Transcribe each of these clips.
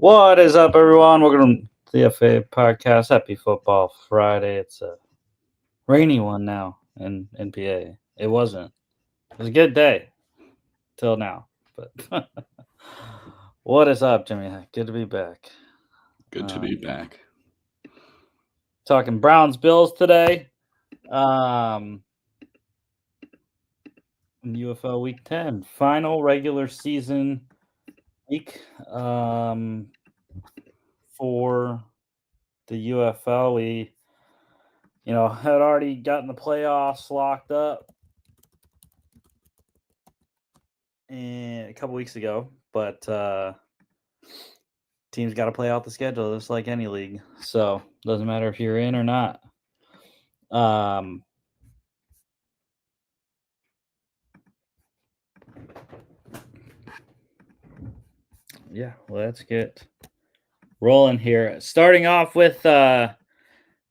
What is up, everyone? Welcome to the FA podcast. Happy Football Friday. It's a rainy one now in NPA. It wasn't. It was a good day till now. But what is up, Jimmy? Good to be back. Good to be back. Talking Browns Bills today. UFL Week 10, final regular season week for the UFL. We had already gotten the playoffs locked up a couple weeks ago, but teams got to play out the schedule just like any league. So doesn't matter if you're in or not. Yeah, let's get rolling here. Starting off with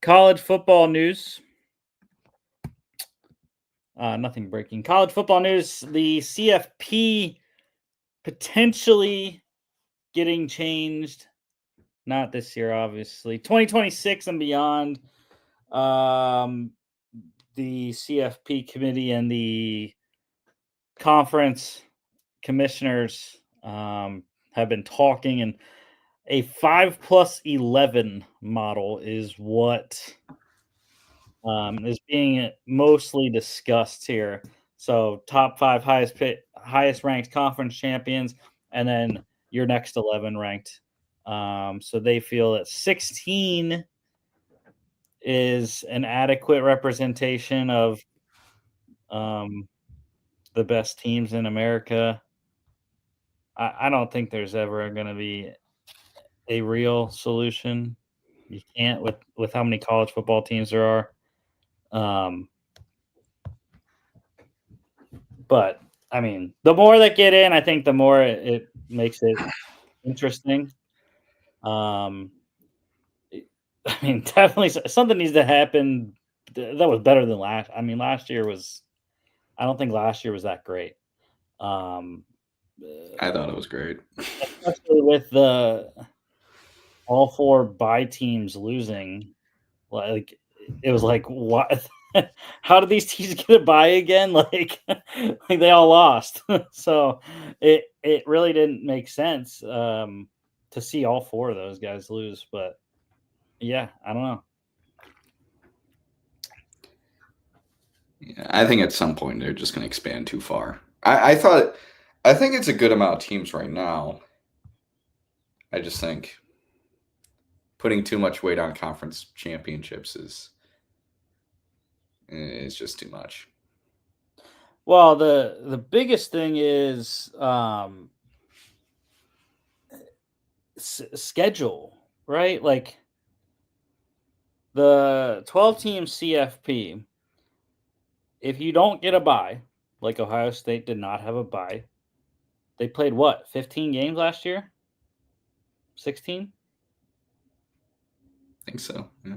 college football news. Nothing breaking. College football news. The CFP potentially getting changed. Not this year, obviously. 2026 and beyond. The CFP committee and the conference commissioners have been talking, and a 5+11 model is what is being mostly discussed here. So top 5 highest ranked conference champions, and then your next 11 ranked. So they feel that 16 is an adequate representation of the best teams in America. I don't think there's ever going to be a real solution. You can't with how many college football teams there are. But I mean, the more that get in, I think the more it makes it interesting. I mean, definitely something needs to happen that was better than last. I mean, last year was. I don't think last year was that great. I thought it was great. Especially with all 4 bye teams losing. Like it was like, what? How did these teams get a bye again? Like they all lost. So it really didn't make sense to see all 4 of those guys lose. But yeah, I don't know. Yeah, I think at some point they're just going to expand too far. I think it's a good amount of teams right now. I just think putting too much weight on conference championships is just too much. Well, the biggest thing is schedule, right? Like the 12-team CFP, if you don't get a bye, like Ohio State did not have a bye, they played what, 15 games last year? 16? I think so. Yeah.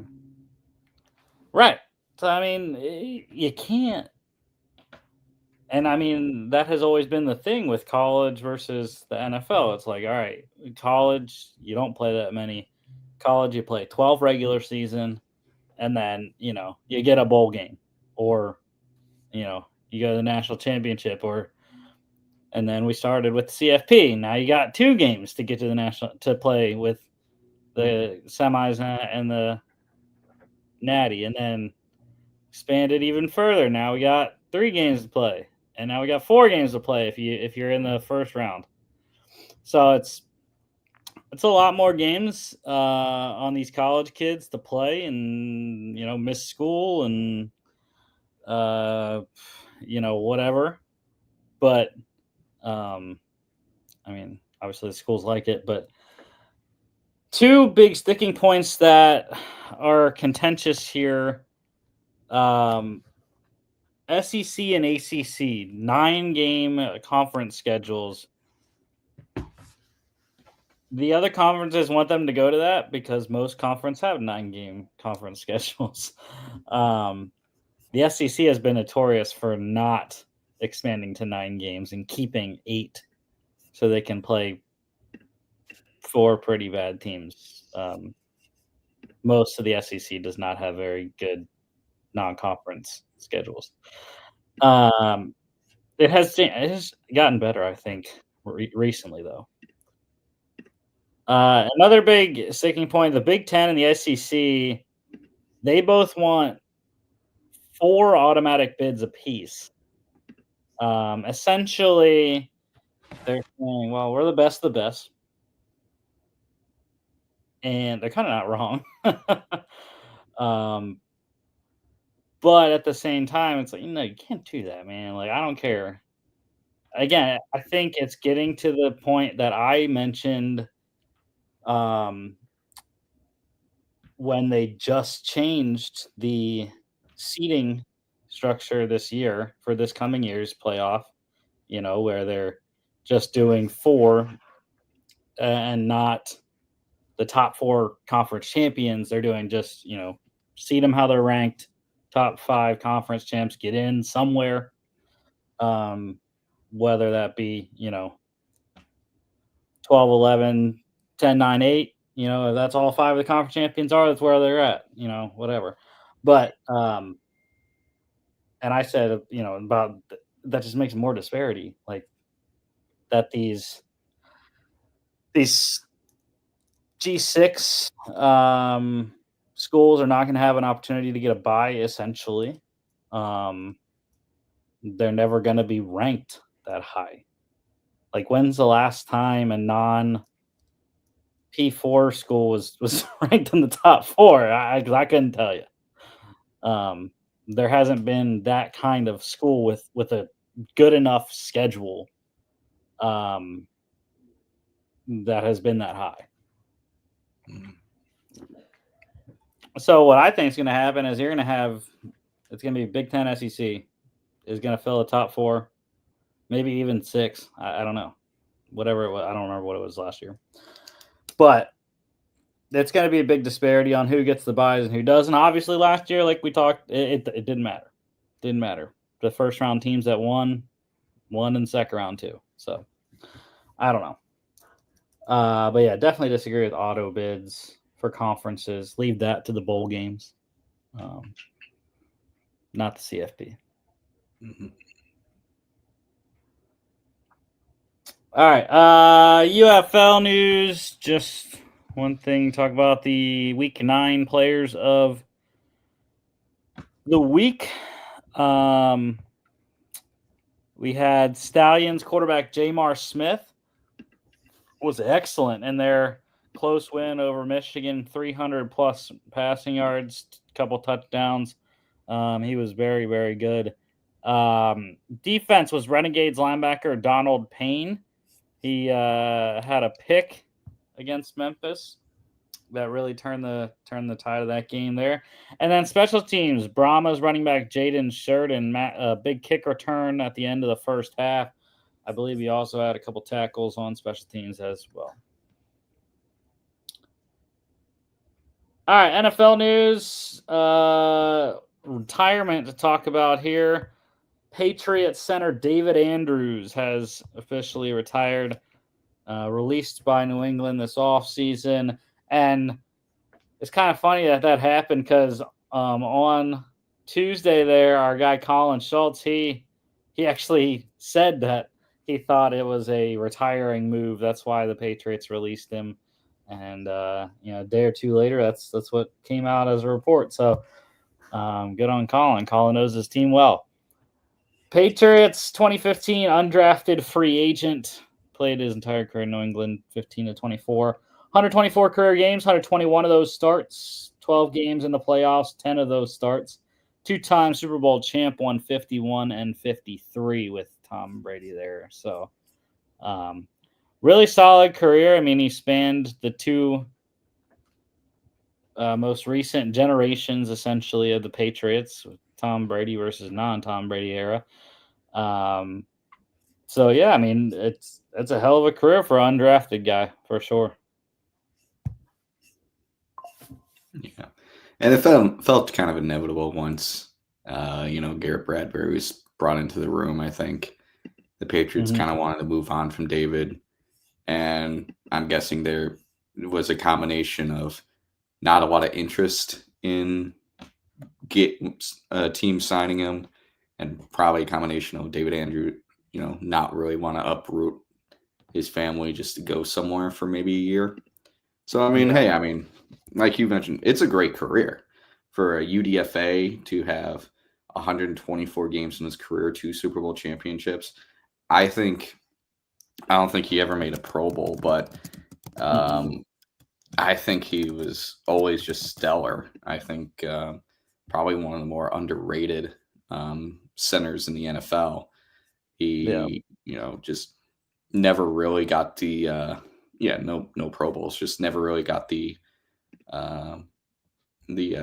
Right. So, I mean, you can't. And I mean, that has always been the thing with college versus the NFL. It's like, all right, college, you don't play that many. College, you play 12 regular season, and then, you get a bowl game, or, you go to the national championship, and then we started with CFP. Now you got 2 games to get to the national, to play with the semis and the natty, and then expanded even further. Now we got 3 games to play, and now we got 4 games to play if you're in the first round. So it's a lot more games on these college kids to play, and miss school and whatever. But I mean, obviously the schools like it, but 2 big sticking points that are contentious here. SEC and ACC 9-game conference schedules. The other conferences want them to go to that because most conferences have 9-game conference schedules. The SEC has been notorious for not expanding to 9 games and keeping 8 so they can play 4 pretty bad teams. Most of the SEC does not have very good non-conference schedules. It has gotten better, I think, recently, though. Another big sticking point, the Big Ten and the SEC, they both want 4 automatic bids apiece. Essentially, they're saying, well, we're the best of the best. And they're kind of not wrong. But at the same time, it's like, you can't do that, man. Like, I don't care. Again, I think it's getting to the point that I mentioned um, when they just changed the seating structure this year for this coming year's playoff, where they're just doing 4 and not the top 4 conference champions. They're doing just, seed them how they're ranked. Top 5 conference champs get in somewhere. Whether that be, 12, 11, 10, 9, 8, that's all 5 of the conference champions are, that's where they're at, whatever. But, and I said, about that just makes more disparity, like that these G6 schools are not going to have an opportunity to get a bye, essentially. They're never going to be ranked that high. Like, when's the last time a non P4 school was ranked in the top 4? I couldn't tell you. There hasn't been that kind of school with a good enough schedule that has been that high. So what I think is going to happen is it's going to be Big Ten SEC is going to fill the top 4, maybe even 6. I don't know. Whatever it was. I don't remember what it was last year. But it's going to be a big disparity on who gets the buys and who doesn't. Obviously, last year, like we talked, it didn't matter. Didn't matter. The first round teams that won in second round too. So I don't know. But yeah, definitely disagree with auto bids for conferences. Leave that to the bowl games, not the CFP. Mm-hmm. All right. UFL news. Just one thing. Talk about the week 9 players of the week. We had Stallions quarterback Jamar Smith was excellent in their close win over Michigan, 300+ passing yards, couple touchdowns. He was very, very good. Defense was Renegades linebacker Donald Payne. He had a pick against Memphis that really turned the tide of that game there. And then special teams, Brahma's running back Jaden Sheridan, a big kick return at the end of the first half. I believe he also had a couple tackles on special teams as well. All right, NFL news. Retirement to talk about here. Patriots center David Andrews has officially retired, released by New England this offseason. And it's kind of funny that happened because on Tuesday there, our guy Colin Schultz, he actually said that he thought it was a retiring move. That's why the Patriots released him. And, a day or two later, that's what came out as a report. So good on Colin. Colin knows his team well. Patriots 2015 undrafted free agent, played his entire career in New England, 15 to 24. 124 career games, 121 of those starts, 12 games in the playoffs, 10 of those starts. 2-time Super Bowl champ, won 51 and 53 with Tom Brady there. So really solid career. I mean, he spanned the 2 most recent generations, essentially, of the Patriots, with Tom Brady versus non-Tom Brady era. So yeah, I mean, it's a hell of a career for an undrafted guy, for sure. Yeah, and it felt kind of inevitable once, Garrett Bradbury was brought into the room. I think the Patriots kind of wanted to move on from David, and I'm guessing they're was a combination of not a lot of interest in team signing him, and probably a combination of David Andrew, not really want to uproot his family just to go somewhere for maybe a year. So, hey, like you mentioned, it's a great career for a UDFA to have 124 games in his career, 2 Super Bowl championships. I don't think he ever made a Pro Bowl, but I think he was always just stellar. I think probably one of the more underrated centers in the NFL. He, just never really got the no Pro Bowls, just never really got the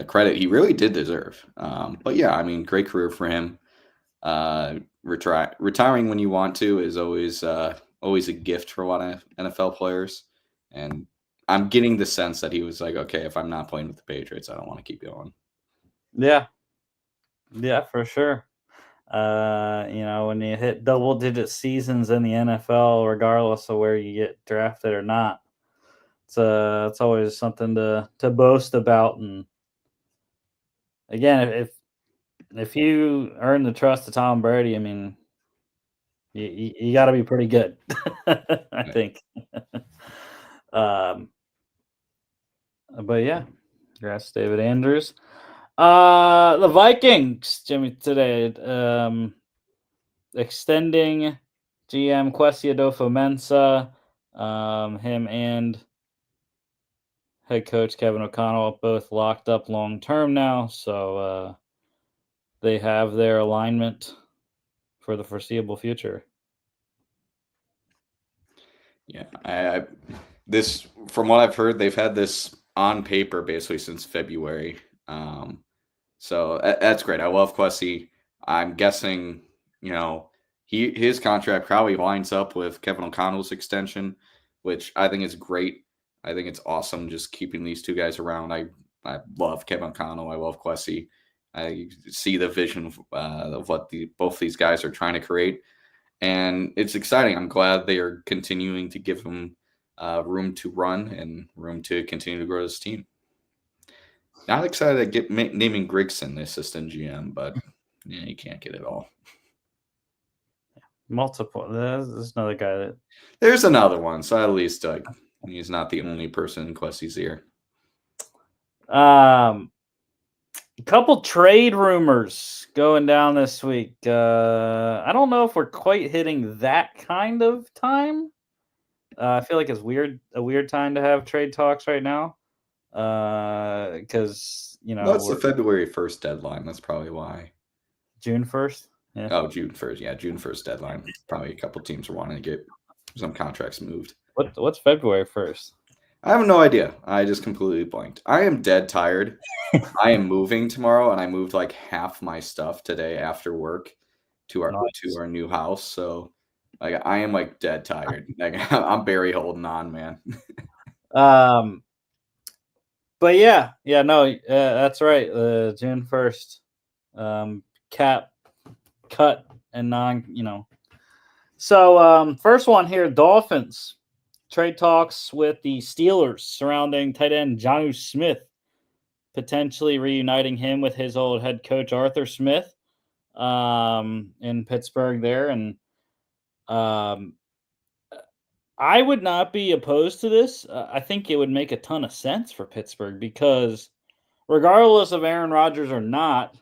credit he really did deserve. But yeah, great career for him. Retiring when you want to is always a gift for a lot of NFL players, and I'm getting the sense that he was like, okay, if I'm not playing with the Patriots, I don't want to keep going. Yeah, for sure. When you hit double-digit seasons in the NFL, regardless of where you get drafted or not, it's always something to boast about. And again, if you earn the trust of Tom Brady, you got to be pretty good, I think. But yeah, congrats, David Andrews. The Vikings, Jimmy, today, extending GM Kwesi Adofo-Mensah, him and head coach Kevin O'Connell both locked up long term now, so they have their alignment for the foreseeable future. Yeah, this, from what I've heard, they've had this on paper basically since February. So that's great. I love Kwesi. I'm guessing, his contract probably lines up with Kevin O'Connell's extension, which I think is great. I think it's awesome just keeping these two guys around. I love Kevin O'Connell. I love Kwesi. I see the vision of what both these guys are trying to create, and it's exciting. I'm glad they are continuing to give him room to run and room to continue to grow this team. Not excited to naming Grigson the assistant GM, but you can't get it all. Multiple. There's another guy that. There's another one, so at least he's not the only person in Kwesi's ear. A couple trade rumors going down this week. I don't know if we're quite hitting that kind of time. I feel like it's a weird time to have trade talks right now. Because it's the February 1st deadline. That's probably why. June 1st. Yeah. Oh, June 1st. Yeah, June 1st deadline. Probably a couple teams are wanting to get some contracts moved. What's February 1st? I have no idea. I just completely blanked. I am dead tired. I am moving tomorrow, and I moved like half my stuff today after work to our new house. So, like, I am like dead tired. Like, I'm barely holding on, man. But yeah, no, that's right. June 1st, cap cut and non. So first one here, Dolphins. Trade talks with the Steelers surrounding tight end Jonnu Smith, potentially reuniting him with his old head coach Arthur Smith in Pittsburgh there. And I would not be opposed to this. I think it would make a ton of sense for Pittsburgh because regardless of Aaron Rodgers or not,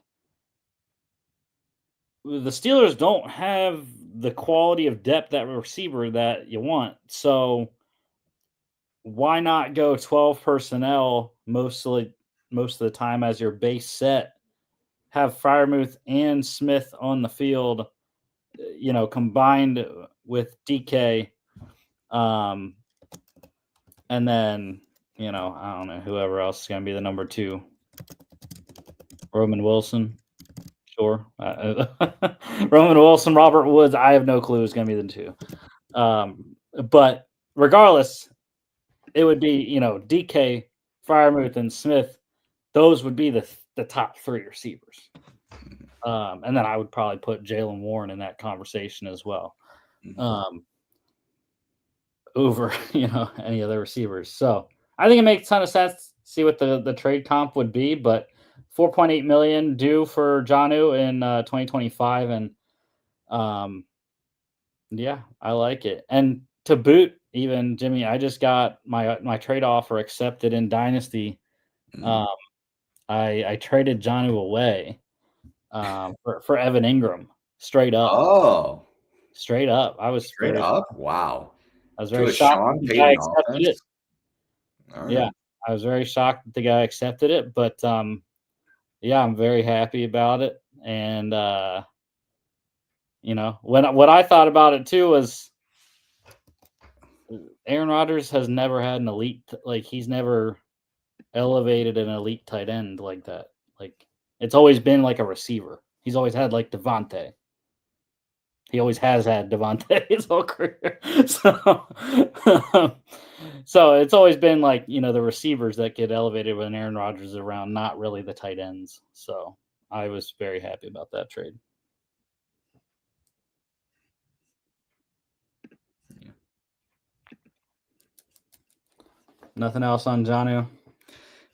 the Steelers don't have the quality of depth at receiver that you want. So why not go 12 personnel most of the time as your base set? Have Freiermuth and Smith on the field, combined with DK. And then, I don't know, whoever else is going to be the number 2. Roman Wilson. Sure. Roman Wilson, Robert Woods. I have no clue who's going to be the 2. But regardless, it would be, DK, Freiermuth, and Smith. Those would be the top 3 receivers. And then I would probably put Jaylen Warren in that conversation as well. Over, any other receivers. So I think it makes a ton of sense. See what the trade comp would be, but 4.8 million due for Jonnu in 2025, and yeah, I like it. And to boot, even Jimmy, I just got my trade offer accepted in Dynasty. Mm. I traded Jonnu away for Evan Ingram, straight up. Oh, Straight up. straight up? Wow. I was To very a shocked Sean that the guy Payton accepted it. offense? All Yeah, right. I was very shocked that the guy accepted it, but yeah, I'm very happy about it. And what I thought about it too was Aaron Rodgers has never had an elite, like he's never elevated an elite tight end like that. Like it's always been like a receiver. He's always had like Devontae. He always has had Devontae his whole career. So it's always been like, the receivers that get elevated when Aaron Rodgers is around, not really the tight ends. So I was very happy about that trade. Yeah. Nothing else on Jonnu?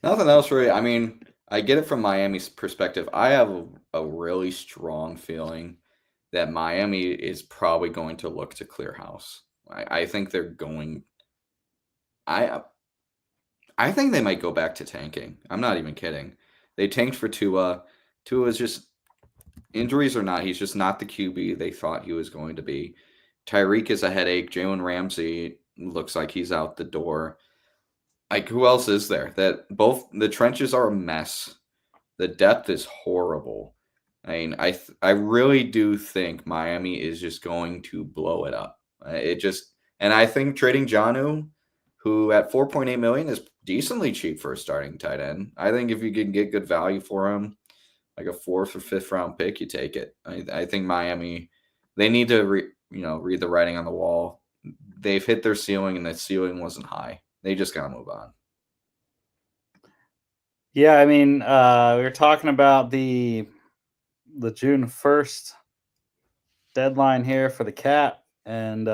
Nothing else really. I mean, I get it from Miami's perspective. I have a really strong feeling that Miami is probably going to look to clear house. I think they're going. I I think they might go back to tanking. I'm not even kidding. They tanked for Tua. Tua is just injuries or not. He's just not the QB they thought he was going to be. Tyreek is a headache. Jalen Ramsey looks like he's out the door. Like who else is there? That both the trenches are a mess. The depth is horrible. I mean, I really do think Miami is just going to blow it up. And I think trading Jonnu, who at 4.8 million is decently cheap for a starting tight end. I think if you can get good value for him, like a fourth or fifth round pick, you take it. I think Miami, they need to read the writing on the wall. They've hit their ceiling, and the ceiling wasn't high. They just gotta move on. Yeah, I mean, we were talking about the June 1st deadline here for the cap, and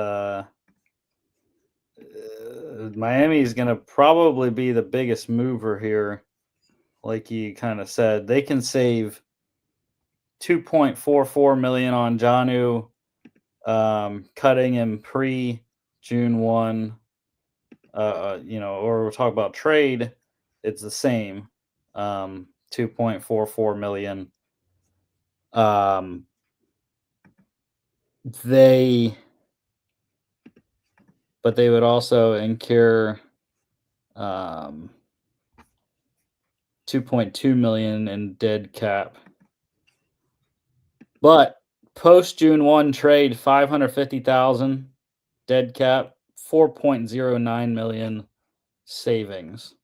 Miami is going to probably be the biggest mover here. Like you kind of said, they can save 2.44 million on Jonnu, cutting him pre June 1. Or we'll talk about trade. It's the same, 2.44 million. But they would also incur 2.2 million in dead cap. But post June 1 trade, 550,000 dead cap, 4.09 million savings.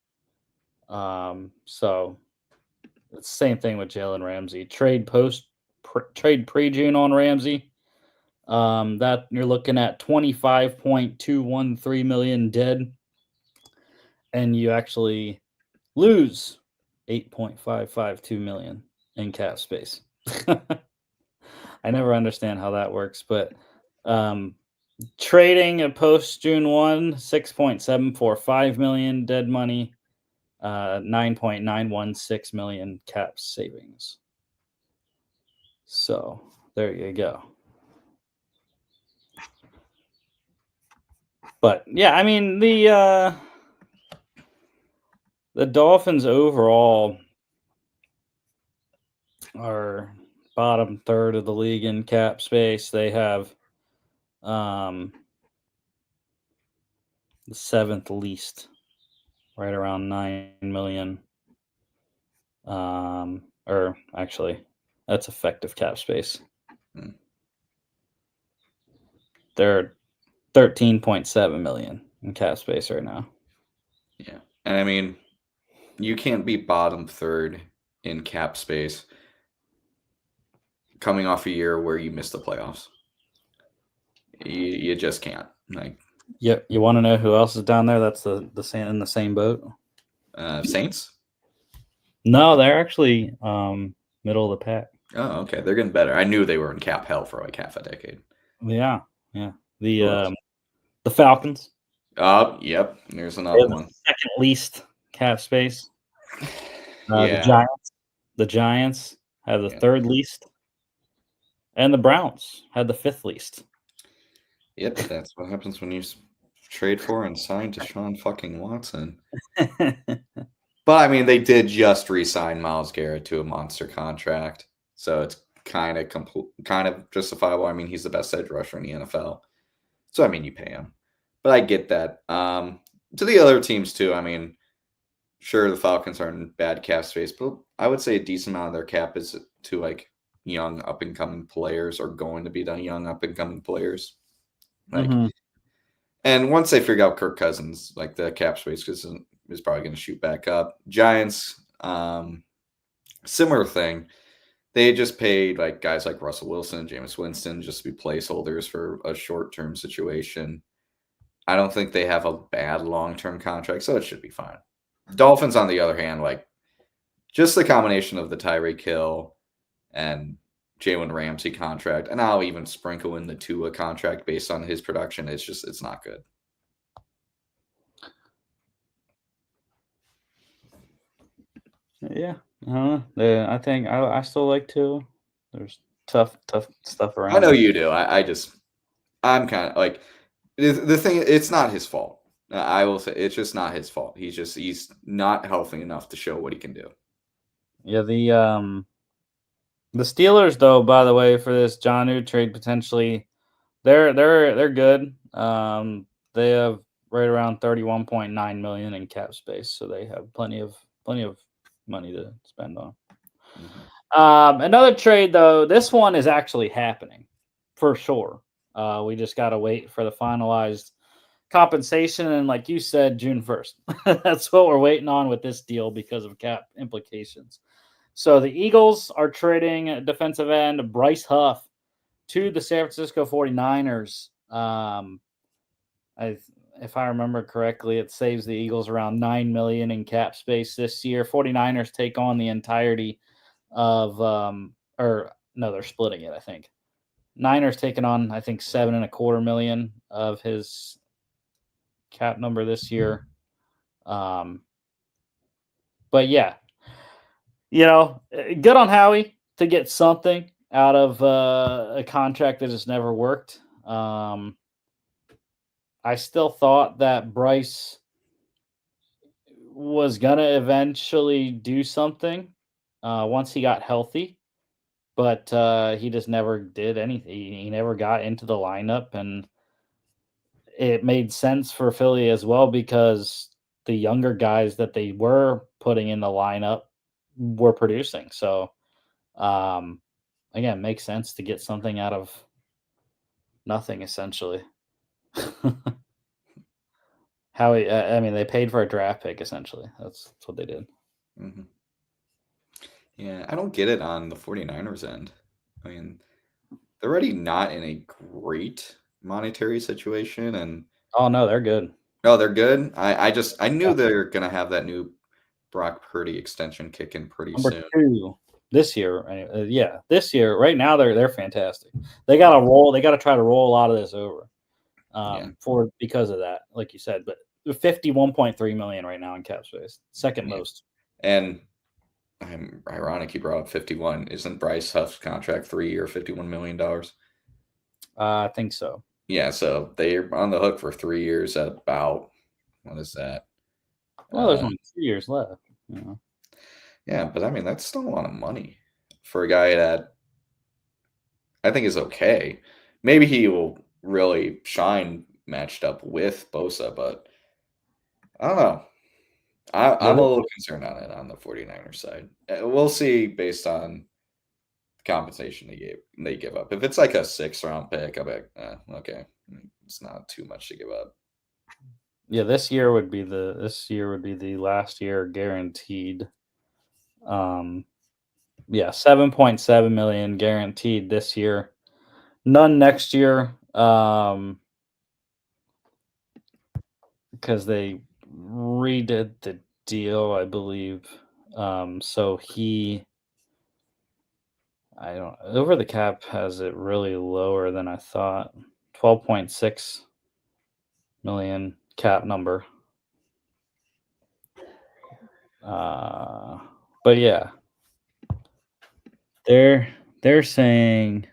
So it's the same thing with Jalen Ramsey. Trade pre June on Ramsey. That you're looking at 25.213 million dead, and you actually lose 8.552 million in cap space. I never understand how that works, but trading a post June 1, 6.745 million dead money, 9.916 million cap savings. So there you go. But yeah, I mean the Dolphins overall are bottom third of the league in cap space. They have the seventh least, right around 9 million. Or actually, that's effective cap space. They're 13.7 million in cap space right now. Yeah. And I mean, you can't be bottom third in cap space coming off a year where you missed the playoffs. You just can't. Like, yeah, you want to know who else is down there? That's in the same boat. Saints. No, they're actually middle of the pack. Oh, okay. They're getting better. I knew they were in cap hell for like half a decade. Yeah. The Falcons. Yep. There's They another have the one. second least cap space. Yeah. The Giants have the Yeah. third least, and the Browns had the fifth least. Yep. That's what happens when you trade for and sign Deshaun fucking Watson. But I mean, they did just re-sign Myles Garrett to a monster contract, so it's kind of justifiable. I mean, he's the best edge rusher in the NFL, so I mean, you pay him. But I get that. To the other teams too. I mean, sure, the Falcons are in bad cap space, but I would say a decent amount of their cap is to like young up and coming players, or going to be the young up and coming players. Like, Mm-hmm. and once they figure out Kirk Cousins, like the cap space is probably going to shoot back up. Giants, similar thing. They just paid like guys like Russell Wilson, Jameis Winston, just to be placeholders for a short term situation. I don't think they have a bad long term contract, so it should be fine. Dolphins, on the other hand, like just the combination of the Tyreek Hill and Jalen Ramsey contract, and I'll even sprinkle in the Tua contract based on his production. It's not good. Yeah, I think I still like Tua. There's tough stuff around. I know you do. I'm kind of like the thing. It's not his fault. I will say it's just not his fault. He's not healthy enough to show what he can do. Yeah, the Steelers, though, by the way, for this Jonnu trade potentially, they're good. They have right around 31.9 million in cap space, so they have plenty of money to spend on. Another trade, though, this one is actually happening for sure. We just got to wait for the finalized compensation, and like you said, June 1st. That's what we're waiting on with this deal because of cap implications. So the Eagles are trading defensive end Bryce Huff to the San Francisco 49ers. If I remember correctly, it saves the Eagles around 9 million in cap space this year. 49ers take on the entirety of or no, they're splitting it, I think. Niners taking on, I think, 7.25 million of his cap number this year. But yeah, good on Howie to get something out of a contract that has never worked. I still thought that Bryce was gonna eventually do something once he got healthy, but he just never did anything. He never got into the lineup, and it made sense for Philly as well because the younger guys that they were putting in the lineup were producing. So, again, makes sense to get something out of nothing essentially. I mean, they paid for a draft pick essentially. That's what they did. Mm-hmm. Yeah, I don't get it on the 49ers end. I mean, they're already not in a great monetary situation, and Oh no, they're good. they're good. I knew they're gonna have that new Brock Purdy extension kicking pretty Number soon. 2 this year. Yeah, this year. Right now, they're fantastic. They got to roll. They got to try to roll a lot of this over. Because of that, like you said, but 51.3 million right now in cap space, second most. And I'm ironic you brought up 51. Isn't Bryce Huff's contract 3-year, $51 million? I think so. Yeah, so they're on the hook for 3 years at about, what is that? Well, there's only 2 years left. Yeah, but I mean, that's still a lot of money for a guy that I think is okay. Maybe he will really shine matched up with Bosa, but I don't know. I'm a little concerned on it on the 49ers side. We'll see based on compensation they give up. If it's like a 6th-round pick, I'll be like, okay, it's not too much to give up. Yeah, this year would be the last year guaranteed. Yeah, 7.7 million guaranteed this year. None next year. Because they redid the deal, I believe. So I don't over the cap has it really lower than I thought. 12.6 million cap number. But yeah, they're saying,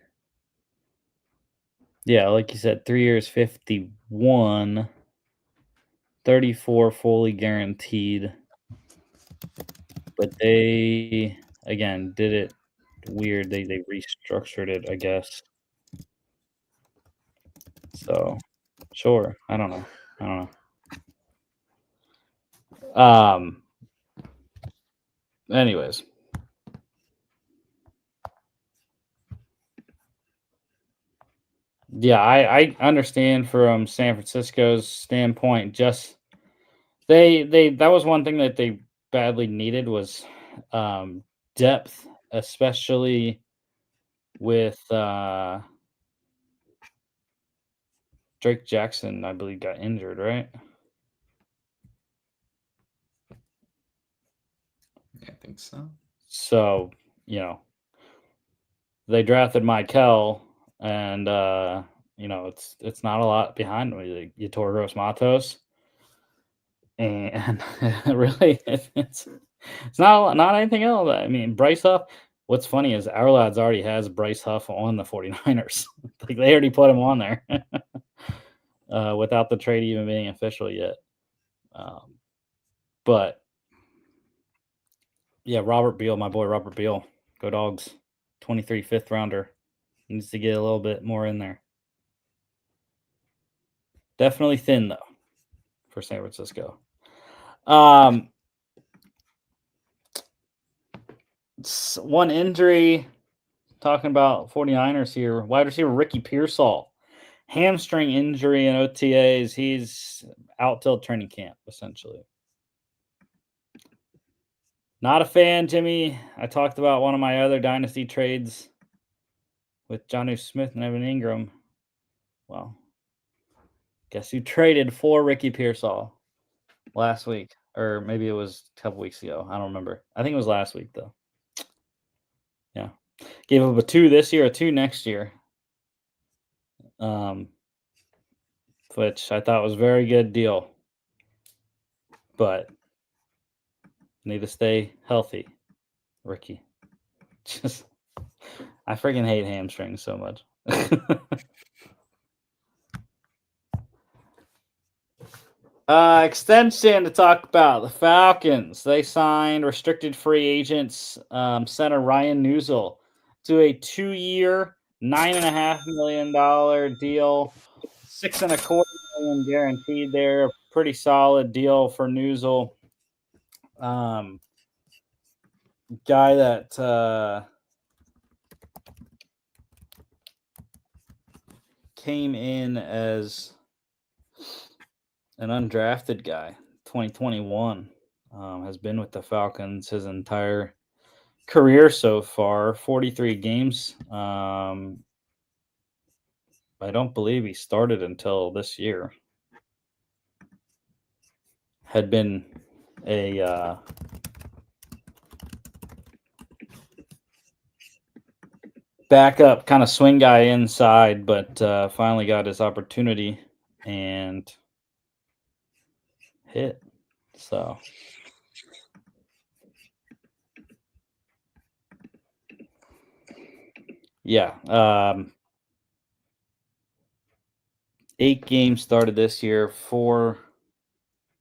yeah, like you said, 3 years, 51, 34 fully guaranteed. But they again did it weird. They restructured it, I guess. So sure, I don't know. Anyways. Yeah, I understand from San Francisco's standpoint, just they that was one thing that they badly needed was depth, especially with Drake Jackson, I believe, got injured, right? I think so. So, they drafted Mikel, and it's not a lot behind him. Yetur Gross-Matos, and really, it's not anything else. I mean, Bryce Huff. What's funny is our lads already has Bryce Huff on the 49ers. Like they already put him on there without the trade even being official yet. But yeah, Robert Beal, my boy Robert Beal, go Dogs, 23 fifth rounder, needs to get a little bit more in there. Definitely thin though for San Francisco. One injury, talking about 49ers here, wide receiver Ricky Pearsall, hamstring injury in OTAs. He's out till training camp, essentially. Not a fan, Jimmy. I talked about one of my other dynasty trades with Jonnu Smith and Evan Ingram. Well, guess who traded for Ricky Pearsall last week? Or maybe it was a couple weeks ago. I don't remember. I think it was last week, though. Yeah. Gave up a 2 this year, a 2 next year. Which I thought was a very good deal. But need to stay healthy, Ricky. Just, I freaking hate hamstrings so much. Extension to talk about the Falcons. They signed restricted free agents center Ryan Newsel to a 2-year, $9.5 million deal, $6.25 million guaranteed. There, pretty solid deal for Newsel. Guy that came in as an undrafted guy, 2021, has been with the Falcons his entire career so far, 43 games. I don't believe he started until this year. Had been a backup kind of swing guy inside, but finally got his opportunity and hit. So yeah, 8 games started this year,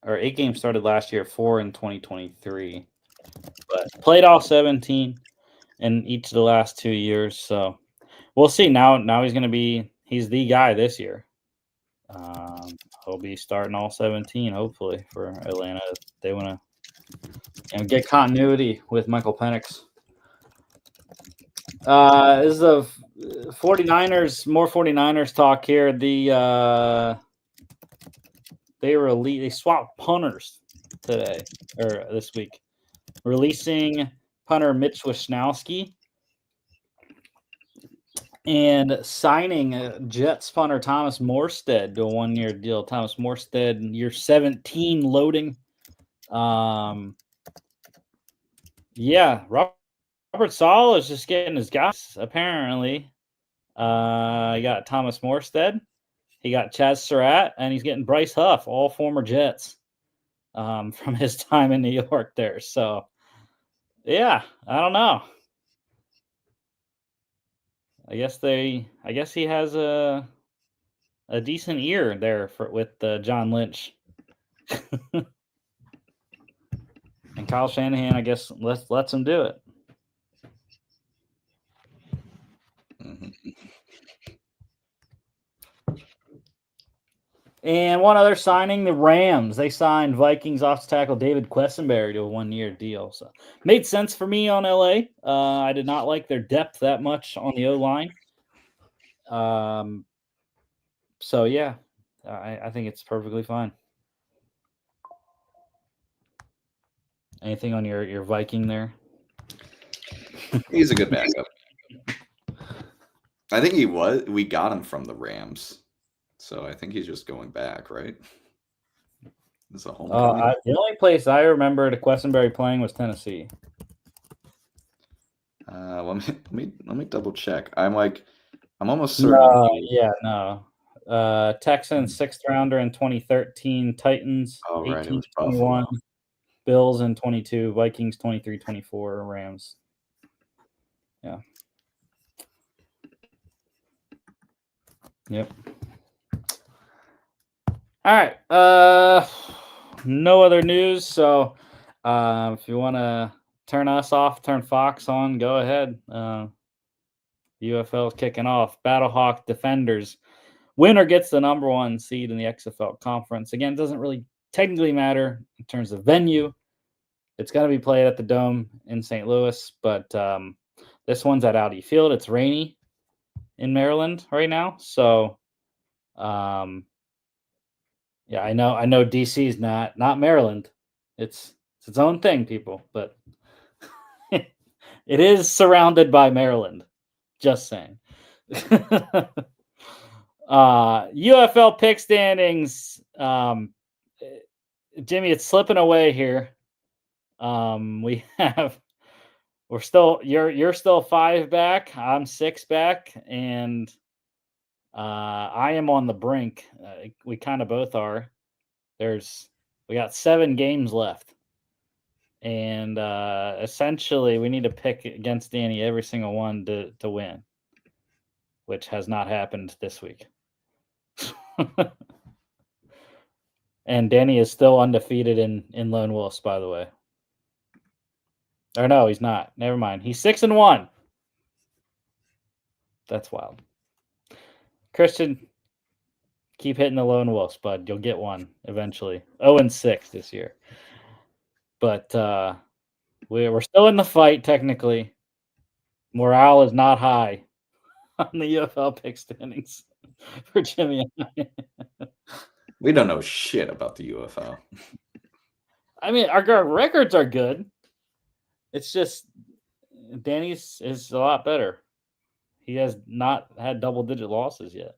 8 games started last year, 4 in 2023, but played all 17 in each of the last 2 years. So we'll see. Now he's the guy this year. He'll be starting all 17, hopefully, for Atlanta. They want to get continuity with Michael Penix. This is the 49ers, more 49ers talk here. They swapped punters today or this week, releasing punter Mitch Wishnowsky and signing Jets punter Thomas Morstead to a 1-year deal. Thomas Morstead, year 17 loading. Yeah, Robert Sala is just getting his guys, apparently. I got Thomas Morstead. He got Chaz Surratt, and he's getting Bryce Huff, all former Jets, from his time in New York there. So, yeah, I don't know. I guess he has a decent ear there with John Lynch. And Kyle Shanahan, I guess, lets him do it. Mm-hmm. And one other signing, the Rams. They signed Vikings offensive tackle David Quessenberry to a 1-year deal. So made sense for me on LA. I did not like their depth that much on the O-line. So yeah, I think it's perfectly fine. Anything on your Viking there? He's a good backup. I think he was. We got him from the Rams, so I think he's just going back, right? This is a homecoming. The only place I remember the Quessenberry playing was Tennessee. Let me double check. I'm almost certain. No. Texans 6th rounder in 2013, Titans Oh, right, it 18, was 21, Buffalo. Bills in 22, Vikings 23, 24, Rams. Yeah. Yep. All right. No other news. So, if you want to turn us off, turn Fox on, go ahead. UFL kicking off. Battlehawk Defenders. Winner gets the number 1 seed in the XFL conference. Again, it doesn't really technically matter in terms of venue. It's going to be played at the Dome in St. Louis, but this one's at Audi Field. It's rainy in Maryland right now, so yeah, I know DC is not Maryland. It's its own thing, people, but it is surrounded by Maryland. Just saying. UFL pick standings. Jimmy, it's slipping away here. We're still you're still 5 back. I'm 6 back, and I am on the brink. We kind of both are. We got 7 games left, and essentially we need to pick against Danny every single one to win, which has not happened this week. And Danny is still undefeated in Lone Wolves, by the way. Or no, he's not. Never mind. He's 6-1. That's wild. Christian, keep hitting the Lone Wolves, bud. You'll get one eventually. 0-6 this year. But we're still in the fight, technically. Morale is not high on the UFL pick standings for Jimmy and I. We don't know shit about the UFL. I mean, our records are good. It's just Danny's is a lot better. He has not had double-digit losses yet.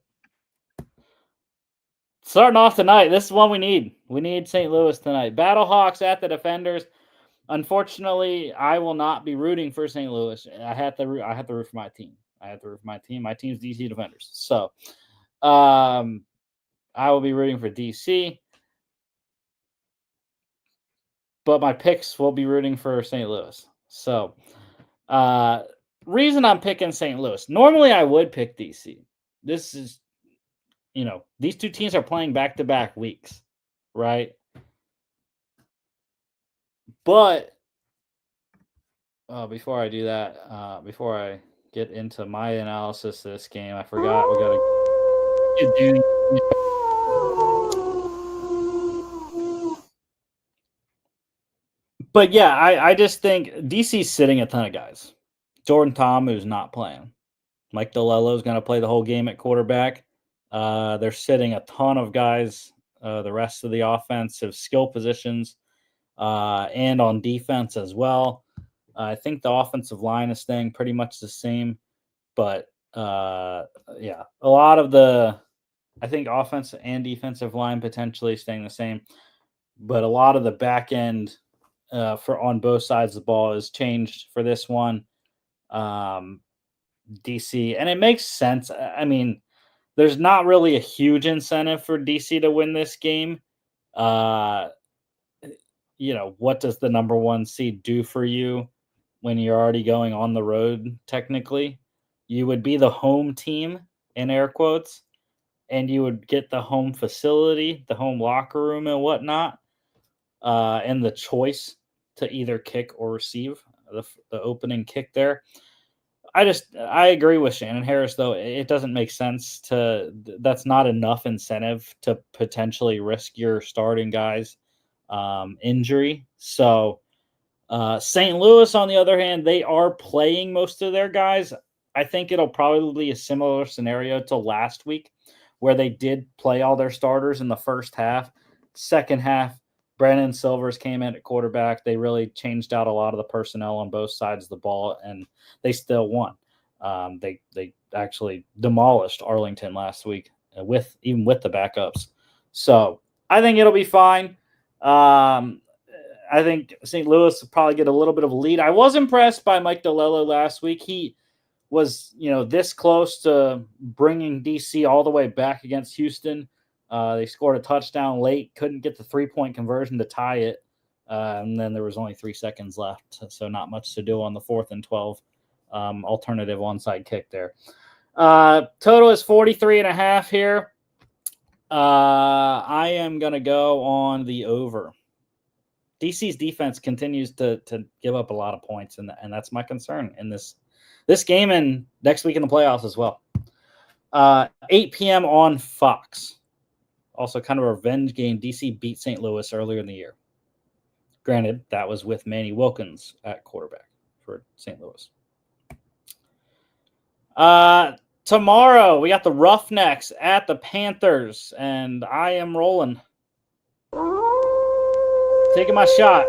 Starting off tonight, this is one we need. We need St. Louis tonight. Battlehawks at the Defenders. Unfortunately, I will not be rooting for St. Louis. I have to root for my team. My team's DC Defenders. So, I will be rooting for DC. But my picks will be rooting for St. Louis. So, reason I'm picking St. Louis. Normally, I would pick DC. This is, these two teams are playing back-to-back weeks, right? But before I do that, before I get into my analysis of this game, I forgot we got to. But yeah, I just think DC's sitting a ton of guys. Jordan Ta'amu's not playing. Mike DeLello's going to play the whole game at quarterback. They're sitting a ton of guys. The rest of the offensive skill positions and on defense as well. I think the offensive line is staying pretty much the same, but yeah, a lot of I think offensive and defensive line potentially staying the same, but a lot of the back end for on both sides of the ball has changed for this one. DC, and it makes sense. I mean, there's not really a huge incentive for DC to win this game. Uh, what does the number 1 seed do for you when you're already going on the road? Technically, you would be the home team in air quotes, and you would get the home facility, the home locker room, and whatnot, and the choice to either kick or receive the opening kick there. I agree with Shannon Harris, though. It doesn't make sense that's not enough incentive to potentially risk your starting guys injury. So St. Louis, on the other hand, they are playing most of their guys. I think it'll probably be a similar scenario to last week, where they did play all their starters in the first half. Second half, Brandon Silvers came in at quarterback. They really changed out a lot of the personnel on both sides of the ball, and they still won. They actually demolished Arlington last week even with the backups. So I think it'll be fine. I think St. Louis will probably get a little bit of a lead. I was impressed by Mike DeLello last week. He was, this close to bringing DC all the way back against Houston. They scored a touchdown late, couldn't get the 3-point conversion to tie it. And then there was only 3 seconds left, so not much to do on the 4th and 12 alternative onside kick there. Total is 43.5 here. I am going to go on the over. DC's defense continues to give up a lot of points, and that's my concern in this game and next week in the playoffs as well. 8 p.m. on Fox. Also kind of a revenge game. DC beat St. Louis earlier in the year. Granted, that was with Manny Wilkins at quarterback for St. Louis. Tomorrow, we got the Roughnecks at the Panthers, and I am rolling. Taking my shot.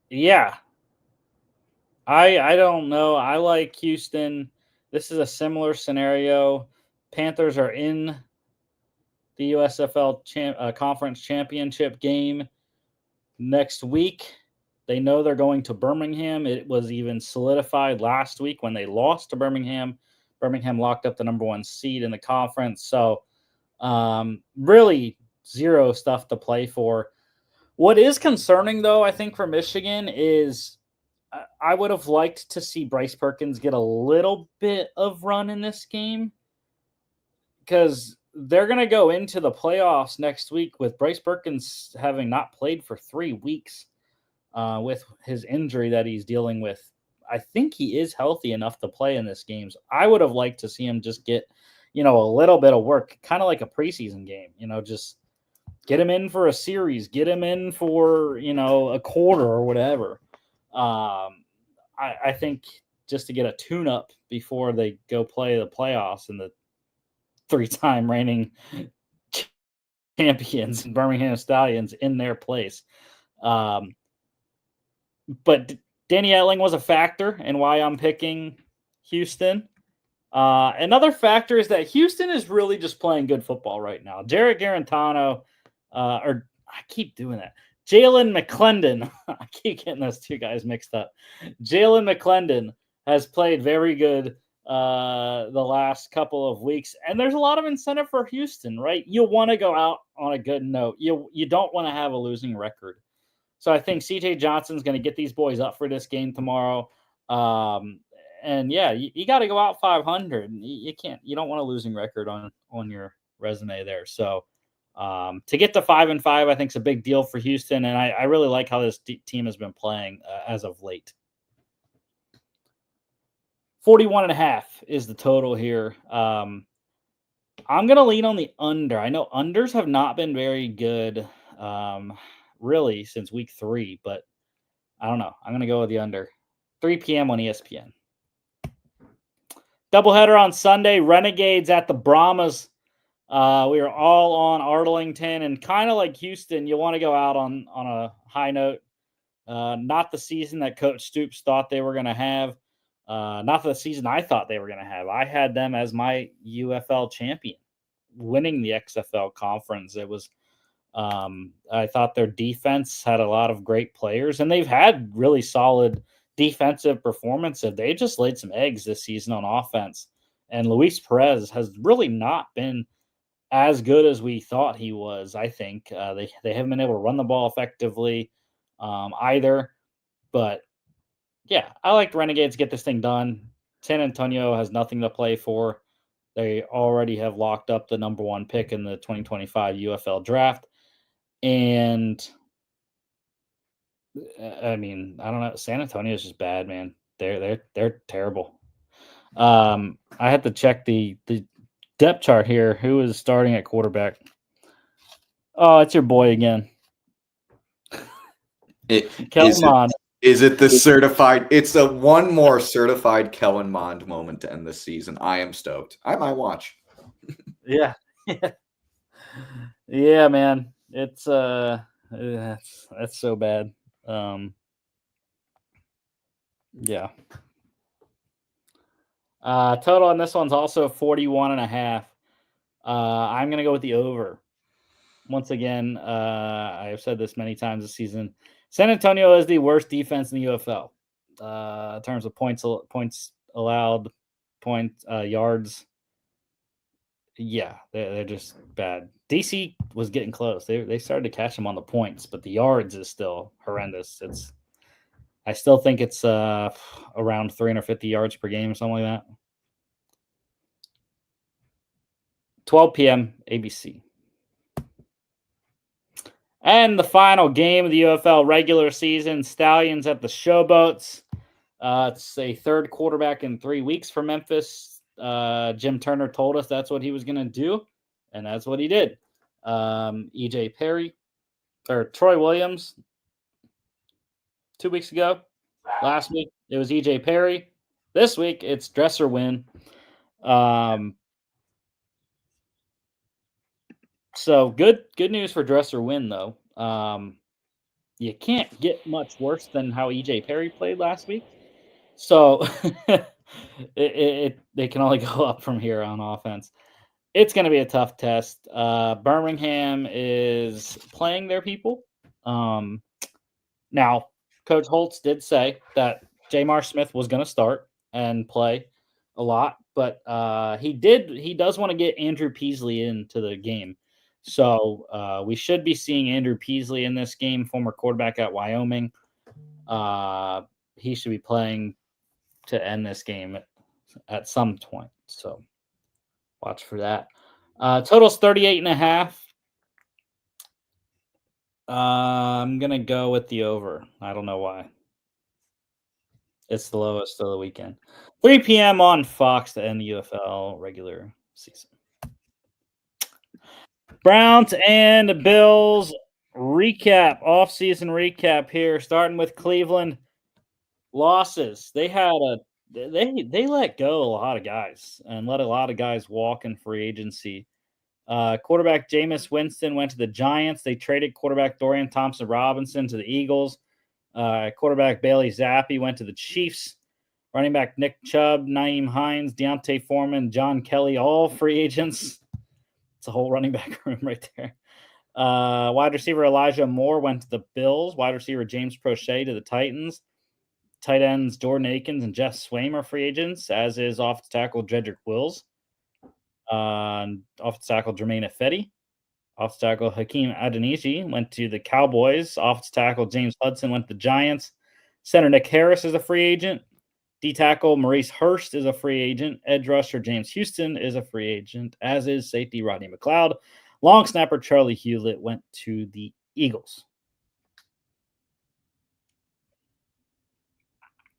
Yeah. I don't know. I like Houston. This is a similar scenario. Panthers are in the USFL Conference Championship game next week. They know they're going to Birmingham. It was even solidified last week when they lost to Birmingham. Birmingham locked up the number 1 seed in the conference. So really zero stuff to play for. What is concerning, though, I think for Michigan is I would have liked to see Bryce Perkins get a little bit of run in this game, because they're going to go into the playoffs next week with Bryce Perkins having not played for 3 weeks with his injury that he's dealing with. I think he is healthy enough to play in this game. So I would have liked to see him just get, a little bit of work, kind of like a preseason game, just get him in for a series, get him in for, a quarter or whatever. I think just to get a tune-up before they go play the playoffs and the 3-time reigning champions, Birmingham Stallions, in their place. But Danny Etling was a factor in why I'm picking Houston. Another factor is that Houston is really just playing good football right now. Jarrett Garantano, or I keep doing that. Jalen McClendon. I keep getting those 2 guys mixed up. Jalen McClendon has played very good the last couple of weeks, and there's a lot of incentive for Houston, right? You want to go out on a good note. You don't want to have a losing record. So I think CJ Johnson's going to get these boys up for this game tomorrow. And yeah, you got to go out 500. You don't want a losing record on your resume there. So to get to 5-5, I think is a big deal for Houston. And I really like how this team has been playing as of late. 41.5 is the total here. I'm going to lean on the under. I know unders have not been very good really since week 3, but I don't know. I'm going to go with the under. 3 p.m. on ESPN. Doubleheader on Sunday. Renegades at the Brahmas. We are all on Arlington, and kind of like Houston, you want to go out on a high note. Not the season that Coach Stoops thought they were going to have. Not the season I thought they were going to have. I had them as my UFL champion, winning the XFL conference. It was, I thought their defense had a lot of great players, and they've had really solid defensive performance. They just laid some eggs this season on offense. And Luis Perez has really not been as good as we thought he was. I think they haven't been able to run the ball effectively either. But yeah, I like the Renegades to get this thing done. San Antonio has nothing to play for. They already have locked up the number 1 pick in the 2025 UFL draft. And I mean, I don't know. San Antonio is just bad, man. They're terrible. I had to check the depth chart here. Who is starting at quarterback? Oh, it's your boy again. Kellen Mond. Is it the certified? It's the one more certified Kellen Mond moment to end the season. I am stoked. I might watch. Yeah. Yeah, man. It's that's so bad. Yeah. Total on this one's also 41.5. I'm gonna go with the over. Once again, I have said this many times this season. San Antonio is the worst defense in the UFL in terms of points allowed, yards. Yeah, they're just bad. DC was getting close. They started to catch them on the points, but the yards is still horrendous. I still think it's around 350 yards per game or something like that. 12 p.m. ABC. And the final game of the UFL regular season, Stallions at the Showboats. It's a third quarterback in 3 weeks for Memphis. Jim Turner told us that's what he was going to do, and that's what he did. EJ Perry, or Troy Williams, 2 weeks ago. Last week, it was EJ Perry. This week, it's Dresser Win. So good news for Dresser Win, though. You can't get much worse than how EJ Perry played last week. So they can only go up from here on offense. It's going to be a tough test. Birmingham is playing their people. Now, Coach Holtz did say that Jamar Smith was going to start and play a lot, but he does want to get Andrew Peasley into the game. So we should be seeing Andrew Peasley in this game, former quarterback at Wyoming. He should be playing to end this game at some point. So watch for that. Total's 38.5. I'm going to go with the over. I don't know why. It's the lowest of the weekend. 3 p.m. on Fox to end the UFL regular season. Browns and Bills recap, off-season recap here, starting with Cleveland. Losses. They let go a lot of guys and let a lot of guys walk in free agency. Quarterback Jameis Winston went to the Giants. They traded quarterback Dorian Thompson-Robinson to the Eagles. Quarterback Bailey Zappi went to the Chiefs. Running back Nick Chubb, Naeem Hines, Deontay Foreman, John Kelly, all free agents. It's a whole running back room right there. Wide receiver Elijah Moore went to the Bills. Wide receiver James Prochet to the Titans. Tight ends Jordan Akins and Jeff Swaim are free agents, as is offensive tackle Jedrick Wills. Offensive tackle Jermaine Ifedi. Offensive tackle Hakeem Adeniji went to the Cowboys. Offensive tackle James Hudson went to the Giants. Center Nick Harris is a free agent. D-tackle Maurice Hurst is a free agent. Edge rusher James Houston is a free agent, as is safety Rodney McLeod. Long snapper Charlie Hewlett went to the Eagles.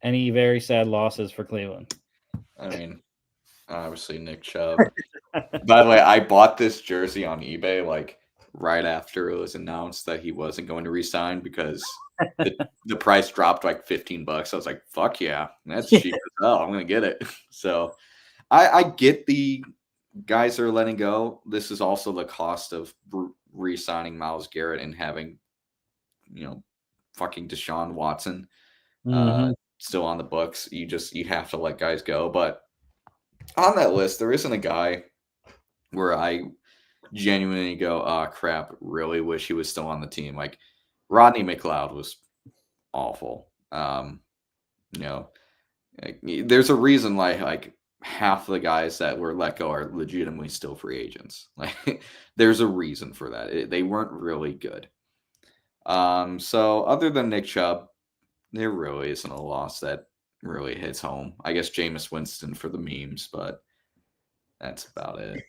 Any very sad losses for Cleveland? I mean, obviously Nick Chubb. By the way, I bought this jersey on eBay like right after it was announced that he wasn't going to resign because the price dropped like $15. I was like, fuck yeah, that's cheap as hell. I'm going to get it. So I get the guys are letting go. This is also the cost of re-signing Myles Garrett and having, fucking Deshaun Watson still on the books. You have to let guys go. But on that list, there isn't a guy where I genuinely go, oh, crap, really wish he was still on the team. Like, Rodney McLeod was awful. there's a reason like half the guys that were let go are legitimately still free agents. Like there's a reason for that. They weren't really good. So other than Nick Chubb, there really isn't a loss that really hits home. I guess Jameis Winston for the memes, but that's about it.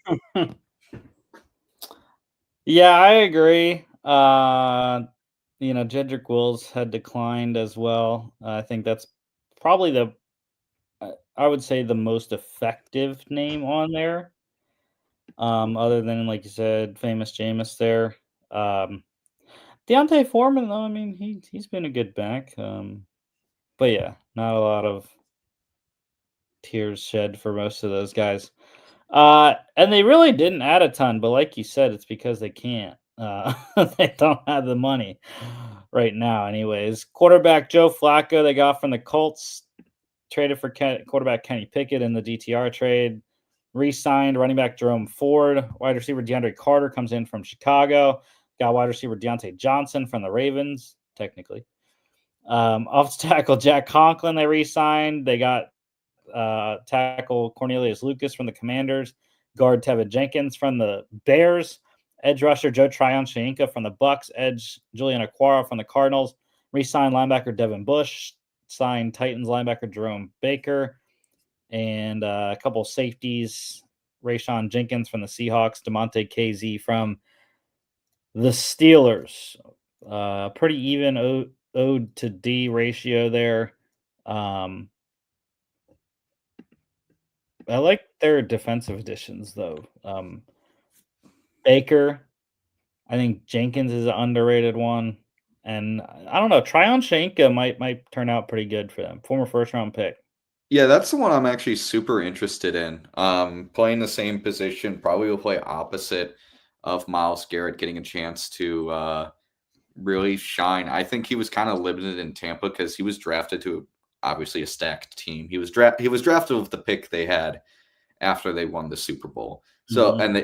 Yeah, I agree. Jedrick Wills had declined as well. I think that's probably I would say the most effective name on there. Other than like you said, famous Jameis there. Deontay Foreman though, I mean he's been a good back. But yeah, not a lot of tears shed for most of those guys. And they really didn't add a ton, but like you said, it's because they can't. They don't have the money right now, anyways. Quarterback Joe Flacco, they got from the Colts, traded for quarterback Kenny Pickett in the DTR trade. Re-signed running back Jerome Ford. Wide receiver DeAndre Carter comes in from Chicago. Got wide receiver Deontay Johnson from the Ravens, technically. Off tackle Jack Conklin, they re-signed. They got tackle Cornelius Lucas from the Commanders, guard Tevin Jenkins from the Bears, edge rusher Joe Tryon-Shoyinka from the Bucks, edge Julian Okwara from the Cardinals, re-signed linebacker Devin Bush, signed Titans linebacker Jerome Baker, and a couple of safeties, Rayshon Jenkins from the Seahawks, DeMonte KZ from the Steelers. Pretty even O to D ratio there. I like their defensive additions though. Baker, I think Jenkins is an underrated one, and I don't know. Tryon-Shoyinka might turn out pretty good for them. Former first round pick. Yeah, that's the one I'm actually super interested in. Playing the same position, probably will play opposite of Myles Garrett, getting a chance to really shine. I think he was kind of limited in Tampa because he was drafted to obviously a stacked team. He was drafted with the pick they had after they won the Super Bowl. So, and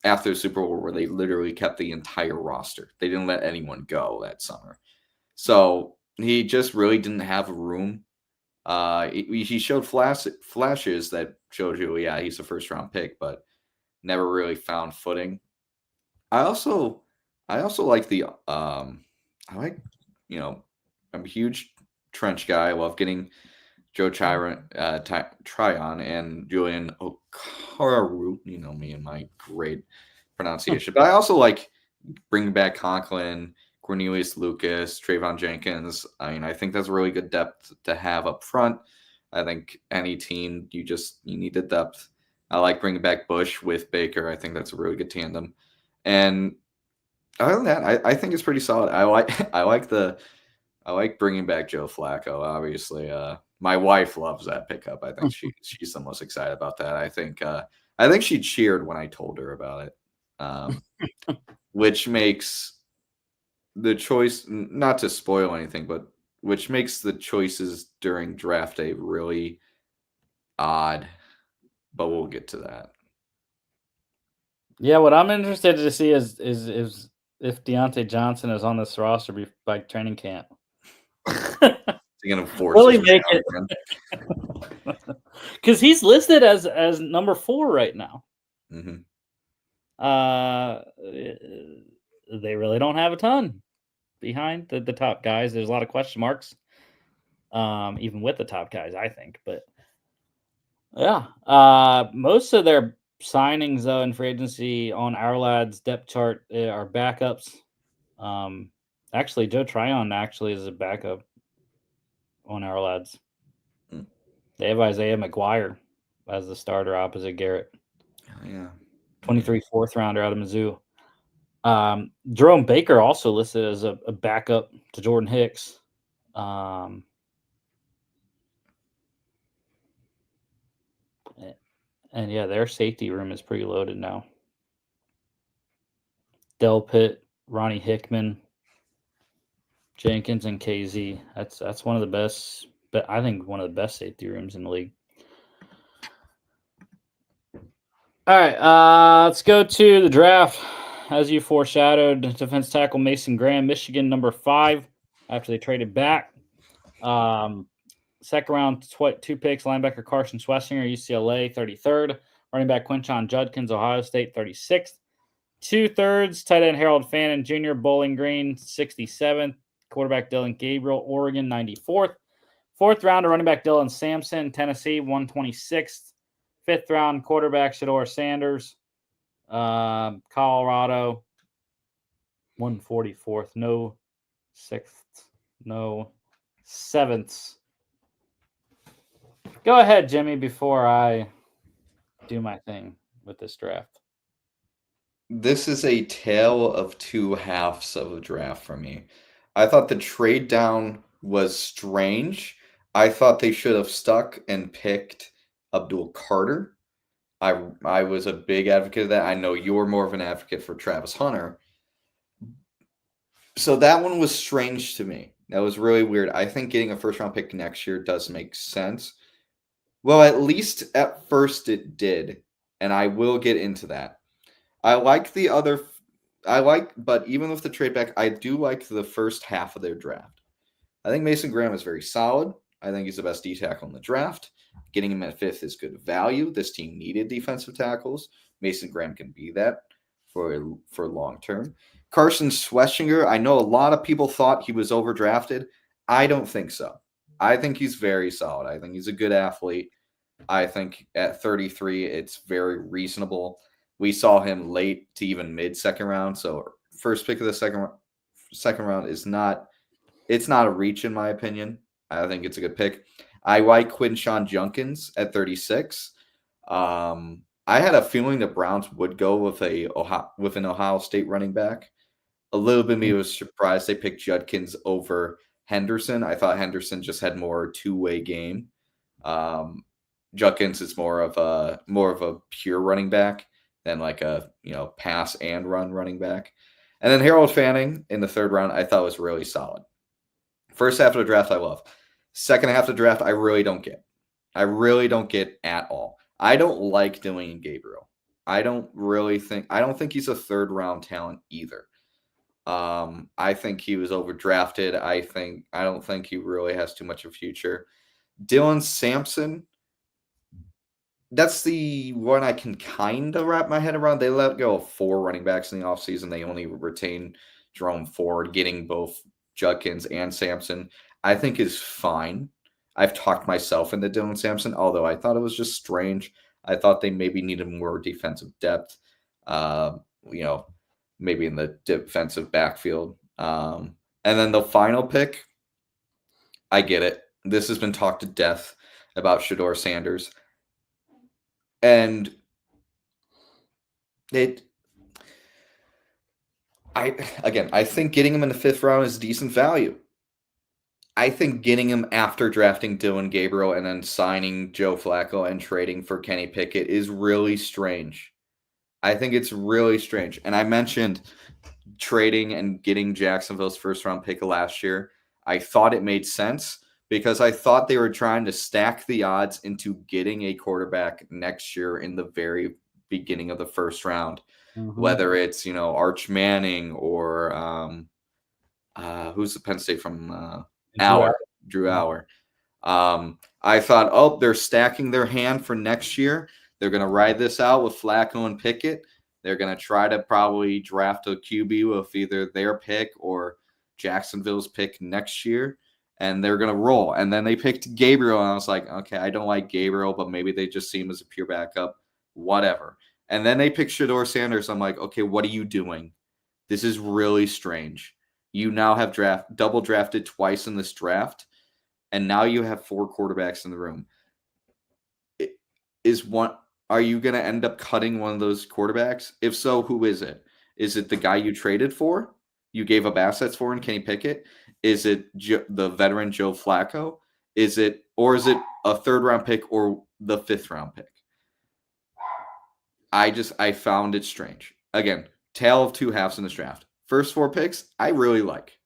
after the Super Bowl, where they literally kept the entire roster, they didn't let anyone go that summer. So he just really didn't have room. He showed flashes that showed you, yeah, he's a first round pick, but never really found footing. I also like I like, I'm a huge trench guy. I love getting Joe Tryon and Julian Okaru. You know me and my great pronunciation. But I also like bringing back Conklin, Cornelius Lucas, Trayvon Jenkins. I mean, I think that's really good depth to have up front. I think any team, you need the depth. I like bringing back Bush with Baker. I think that's a really good tandem. And other than that, I think it's pretty solid. I like bringing back Joe Flacco. Obviously, my wife loves that pickup. I think she's the most excited about that. I think she cheered when I told her about it, which makes the choice, not to spoil anything, but which makes the choices during draft day really odd. But we'll get to that. Yeah, what I'm interested to see is if Deontay Johnson is on this roster by training camp. You're gonna force Really make it because he's listed as number 4 right now. Mm-hmm. They really don't have a ton behind the top guys. There's a lot of question marks, even with the top guys, I think. But yeah, most of their signings though in free agency on our lads depth chart are backups. Actually, Joe Tryon actually is a backup on our lads. They have Isaiah McGuire as the starter opposite Garrett. Oh, yeah. 23 fourth rounder out of Mizzou. Jerome Baker also listed as a backup to Jordan Hicks. And yeah, their safety room is pretty loaded now. Del Pitt, Ronnie Hickman, Jenkins, and KZ. That's one of the best, but I think one of the best safety rooms in the league. All right, let's go to the draft. As you foreshadowed, defense tackle Mason Graham, Michigan, number 5, after they traded back. Second round, 2 picks, linebacker Carson Schlesinger, UCLA, 33rd. Running back Quinshon Judkins, Ohio State, 36th. 2/3, tight end Harold Fannin Jr., Bowling Green, 67th. Quarterback Dylan Gabriel, Oregon, 94th. Fourth round, running back Dylan Sampson, Tennessee, 126th. Fifth round, quarterback Shador Sanders, Colorado, 144th. No sixth, no sevenths. Go ahead, Jimmy, before I do my thing with this draft. This is a tale of two halves of a draft for me. I thought the trade down was strange. I thought they should have stuck and picked Abdul Carter. I was a big advocate of that. I know you're more of an advocate for Travis Hunter. So that one was strange to me. That was really weird. I think getting a first round pick next year does make sense. Well, at least at first it did, and I will get into that. I like the other. But even with the trade back, I do like the first half of their draft. I think Mason Graham is very solid. I think he's the best D tackle in the draft. Getting him at 5th is good value. This team needed defensive tackles. Mason Graham can be that for long term. Carson Schlesinger, I know a lot of people thought he was overdrafted. I don't think so. I think he's very solid. I think he's a good athlete. I think at 33, it's very reasonable. We saw him late to even mid-second round, so first pick of the second round is not a reach in my opinion. I think it's a good pick. I like Quinshon Judkins at 36. I had a feeling the Browns would go with an Ohio State running back. A little bit of me was surprised they picked Judkins over Henderson. I thought Henderson just had more two-way game. Judkins is more of a pure running back than like a pass and run running back. And then Harold Fanning in the third round, I thought was really solid. First half of the draft, I love. Second half of the draft, I really don't get. I really don't get at all. I don't like Dylan Gabriel. I don't think he's a third round talent either. I think he was overdrafted. I don't think he really has too much of a future. Dylan Sampson, that's the one I can kind of wrap my head around. They let go of 4 running backs in the offseason. They only retain Jerome Ford, getting both Judkins and Sampson, I think is fine. I've talked myself into Dylan Sampson, although I thought it was just strange. I thought they maybe needed more defensive depth, maybe in the defensive backfield. And then the final pick, I get it. This has been talked to death about Shador Sanders. And I think getting him in the 5th round is decent value. I think getting him after drafting Dylan Gabriel and then signing Joe Flacco and trading for Kenny Pickett is really strange. I think it's really strange. And I mentioned trading and getting Jacksonville's first round pick last year. I thought it made sense because I thought they were trying to stack the odds into getting a quarterback next year in the very beginning of the first round, whether it's, Arch Manning or who's the Penn State from Drew Aller. I thought, they're stacking their hand for next year. They're going to ride this out with Flacco and Pickett. They're going to try to probably draft a QB with either their pick or Jacksonville's pick next year, and they're going to roll. And then they picked Gabriel, and I was like, okay, I don't like Gabriel, but maybe they just see him as a pure backup, whatever. And then they picked Shador Sanders. I'm like, okay, what are you doing? This is really strange. You now have double drafted twice in this draft, and now you have 4 quarterbacks in the room. Are you going to end up cutting one of those quarterbacks? If so, who is it? Is it the guy you traded for? You gave up assets for in Kenny Pickett? Is it the veteran Joe Flacco? Is it a 3rd round pick or the 5th round pick? I found it strange. Again, tale of two halves in this draft. First 4 picks, I really like.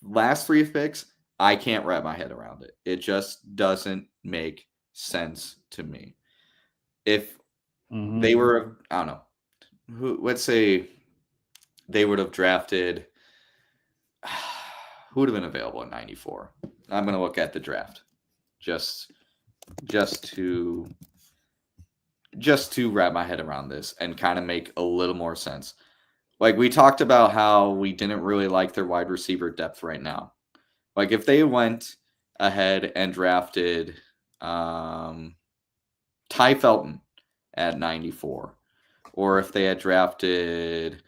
Last 3 picks, I can't wrap my head around it. It just doesn't make sense to me. If they were, I don't know, let's say they would have drafted, who would have been available in 94? I'm going to look at the draft just to wrap my head around this and kind of make a little more sense. Like, we talked about how we didn't really like their wide receiver depth right now. Like, if they went ahead and drafted Ty Felton at 94, or if they had drafted,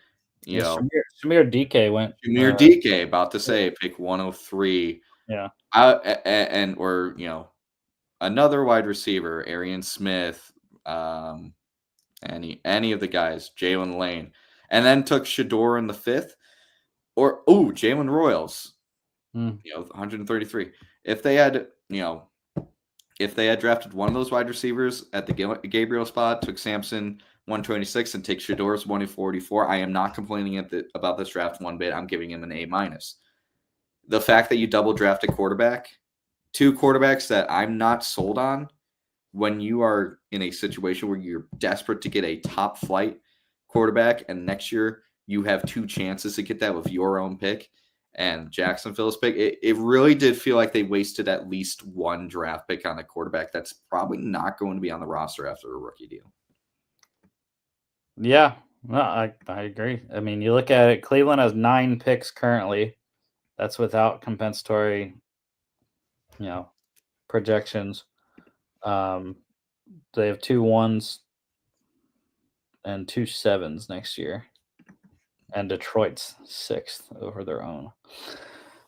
Shamir DK went. Junior DK, about to say, pick 103. Yeah. Or another wide receiver, Arian Smith, any of the guys, Jalen Lane, and then took Shador in the 5th, or Jalen Royals, 133. If they had drafted one of those wide receivers at the Gabriel spot, took Sampson 126, and take Shador's 144, I am not complaining about this draft one bit. I'm giving him an A-. The fact that you double draft a quarterback, 2 quarterbacks that I'm not sold on, when you are in a situation where you're desperate to get a top flight quarterback, and next year you have 2 chances to get that with your own pick and Jacksonville's pick, it really did feel like they wasted at least 1 draft pick on a quarterback that's probably not going to be on the roster after a rookie deal. Yeah, no, I agree. I mean, you look at it, Cleveland has 9 picks currently. That's without compensatory, projections. They have 2 1s and 2 7s next year, and Detroit's 6th over their own.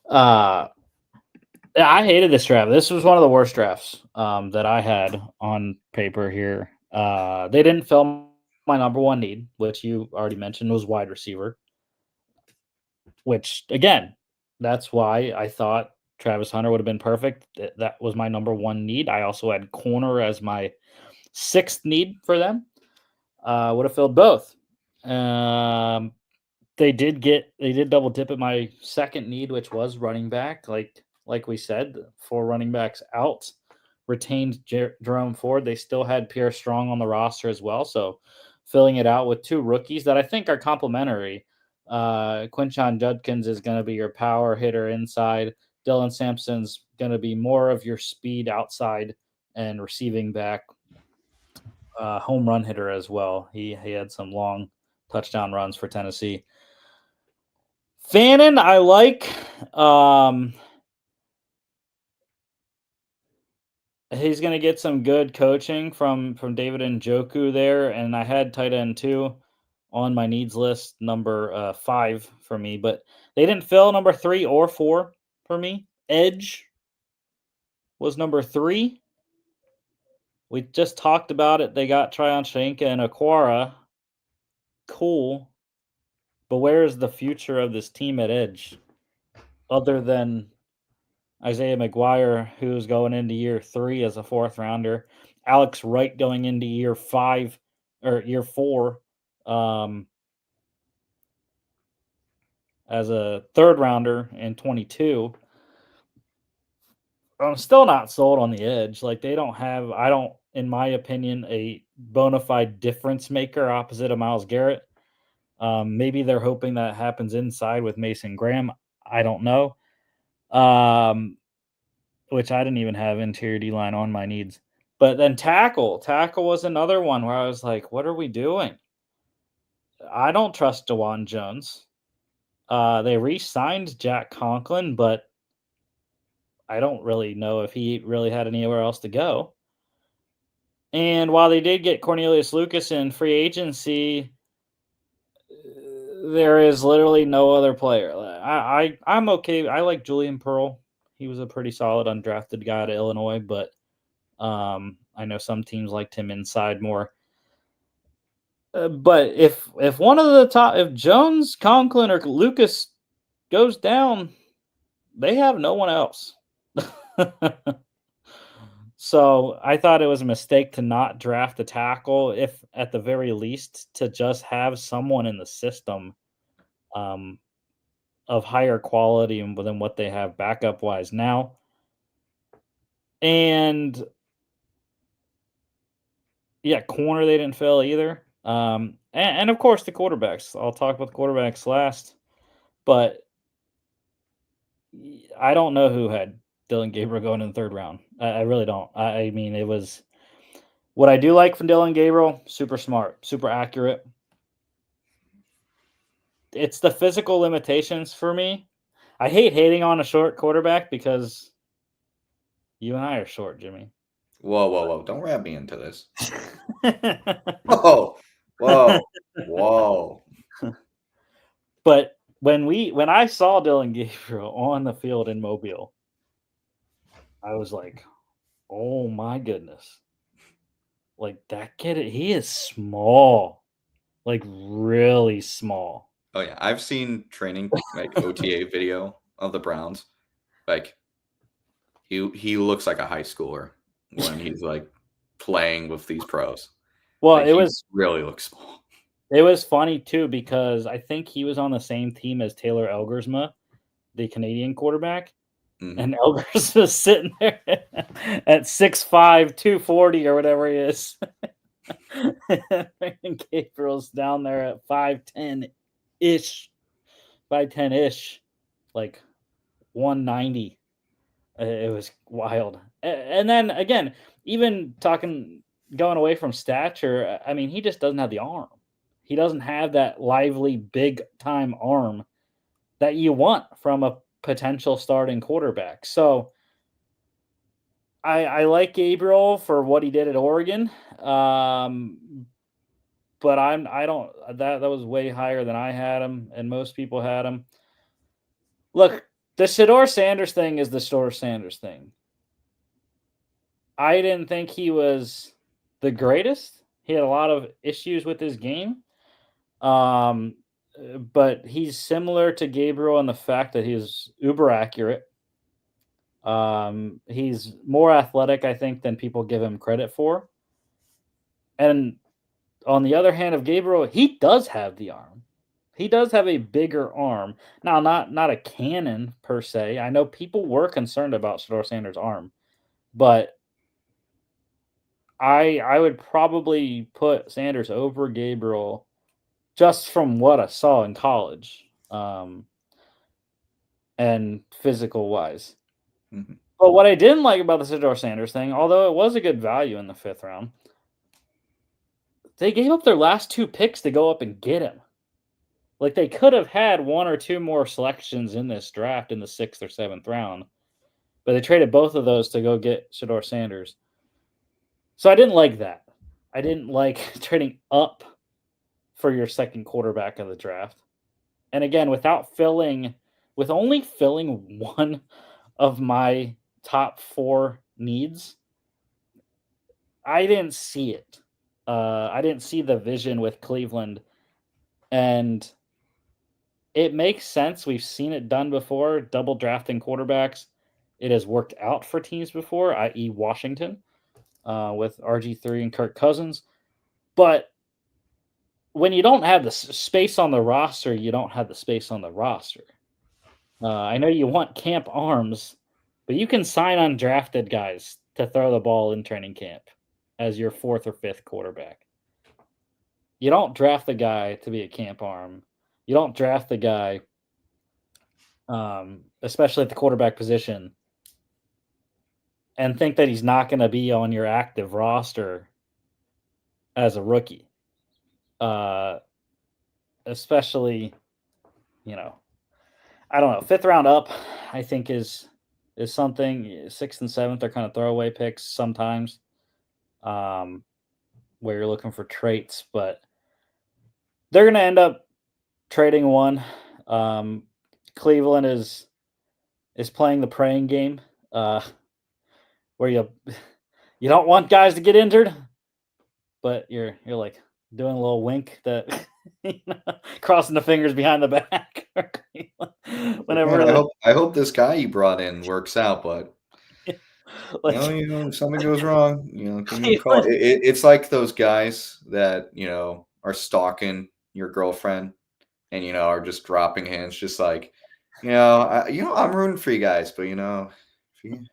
Yeah, I hated this draft. This was one of the worst drafts that I had on paper here. They didn't fill my number 1 need, which you already mentioned was wide receiver. Which, again, that's why I thought Travis Hunter would have been perfect. That was my number 1 need. I also had corner as my 6th need for them. Would have filled both. They did double dip at my 2nd need, which was running back. Like we said, 4 running backs out. Retained Jerome Ford. They still had Pierre Strong on the roster as well. So filling it out with 2 rookies that I think are complementary. Quinshon Judkins is going to be your power hitter inside. Dylan Sampson's going to be more of your speed outside and receiving back. Home run hitter as well. He had some long touchdown runs for Tennessee. Fannin, I like. He's going to get some good coaching from David Njoku there, and I had tight end 2 on my needs list, number 5 for me, but they didn't fill number 3 or 4 for me. Edge was number 3. We just talked about it. They got Tryon Shanka and Aquara. Cool. But where is the future of this team at edge? Other than Isaiah McGuire, who's going into year 3 as a 4th rounder. Alex Wright going into year 5 or year 4 as a 3rd rounder in 22. I'm still not sold on the edge. Like, they don't have, in my opinion, a bona fide difference maker opposite of Myles Garrett. Maybe they're hoping that happens inside with Mason Graham. I don't know. Which I didn't even have interior D-line on my needs. But then tackle. Tackle was another one where I was like, what are we doing? I don't trust DeJuan Jones. They re-signed Jack Conklin, but I don't really know if he really had anywhere else to go. And while they did get Cornelius Lucas in free agency, there is literally no other player. I'm okay. I like Julian Pearl. He was a pretty solid undrafted guy at Illinois, but I know some teams liked him inside more. But if one of the top, if Jones, Conklin, or Lucas goes down, they have no one else. So I thought it was a mistake to not draft a tackle, if at the very least to just have someone in the system of higher quality than what they have backup wise now. And yeah, corner they didn't fill either. And of course the quarterbacks. I'll talk about the quarterbacks last, but I don't know who had Dylan Gabriel going in the third round. I really don't. I mean, it was what I do like from Dylan Gabriel. Super smart, super accurate. It's the physical limitations for me. I hate hating on a short quarterback because you and I are short, Jimmy. Whoa! Don't wrap me into this. Whoa! But when I saw Dylan Gabriel on the field in Mobile, I was like, "Oh my goodness!" Like that kid, he is small, like really small. Oh yeah, I've seen training like OTA video of the Browns. Like he looks like a high schooler when he's like playing with these pros. Well, Like he really looks small. it was funny too because I think he was on the same team as Taylor Elgersma, the Canadian quarterback. Mhm. And Elgers was sitting there at 6'5", 240 or whatever he is. And Gabriel's down there at 5'10-ish, 5'10-ish, like 190. It was wild. And then again, even going away from stature, I mean, he just doesn't have the arm. He doesn't have that lively, big time arm that you want from a potential starting quarterback. So I like Gabriel for what he did at Oregon, but I don't that was way higher than I had him, and most people had him. Look, the Shedeur Sanders thing is the Shedeur Sanders thing. I didn't think he was the greatest. He had a lot of issues with his game, but he's similar to Gabriel in the fact that he's uber accurate. He's more athletic, I think, than people give him credit for. And on the other hand of Gabriel, he does have the arm. He does have a bigger arm. Now, not a cannon per se. I know people were concerned about Shedeur Sanders' arm, but I would probably put Sanders over Gabriel just from what I saw in college, and physical wise. Mm-hmm. But what I didn't like about the Shedeur Sanders thing, although it was a good value in the 5th round, they gave up their last 2 picks to go up and get him. Like, they could have had 1 or 2 more selections in this draft in the 6th or 7th round, but they traded both of those to go get Shedeur Sanders. So I didn't like that. I didn't like trading up for your second quarterback of the draft. And again, with only filling one of my top 4 needs, I didn't see it. I didn't see the vision with Cleveland, and it makes sense. We've seen it done before, double drafting quarterbacks. It has worked out for teams before, i.e. Washington, with RG3 and Kirk Cousins. But when you don't have the space on the roster, you don't have the space on the roster. I know you want camp arms, but you can sign undrafted guys to throw the ball in training camp as your 4th or 5th quarterback. You don't draft the guy to be a camp arm. You don't draft the guy, especially at the quarterback position, and think that he's not going to be on your active roster as a rookie. Especially, I don't know, 5th round up, I think is something. 6th and 7th are kind of throwaway picks sometimes, where you're looking for traits, but they're going to end up trading one. Cleveland is playing the praying game, where you don't want guys to get injured, but you're like doing a little wink that crossing the fingers behind the back. Whenever Man, I hope this guy you brought in works out, but like, if something goes wrong, give me a call. It's like those guys that are stalking your girlfriend and are just dropping hints, just like I'm rooting for you guys, but if you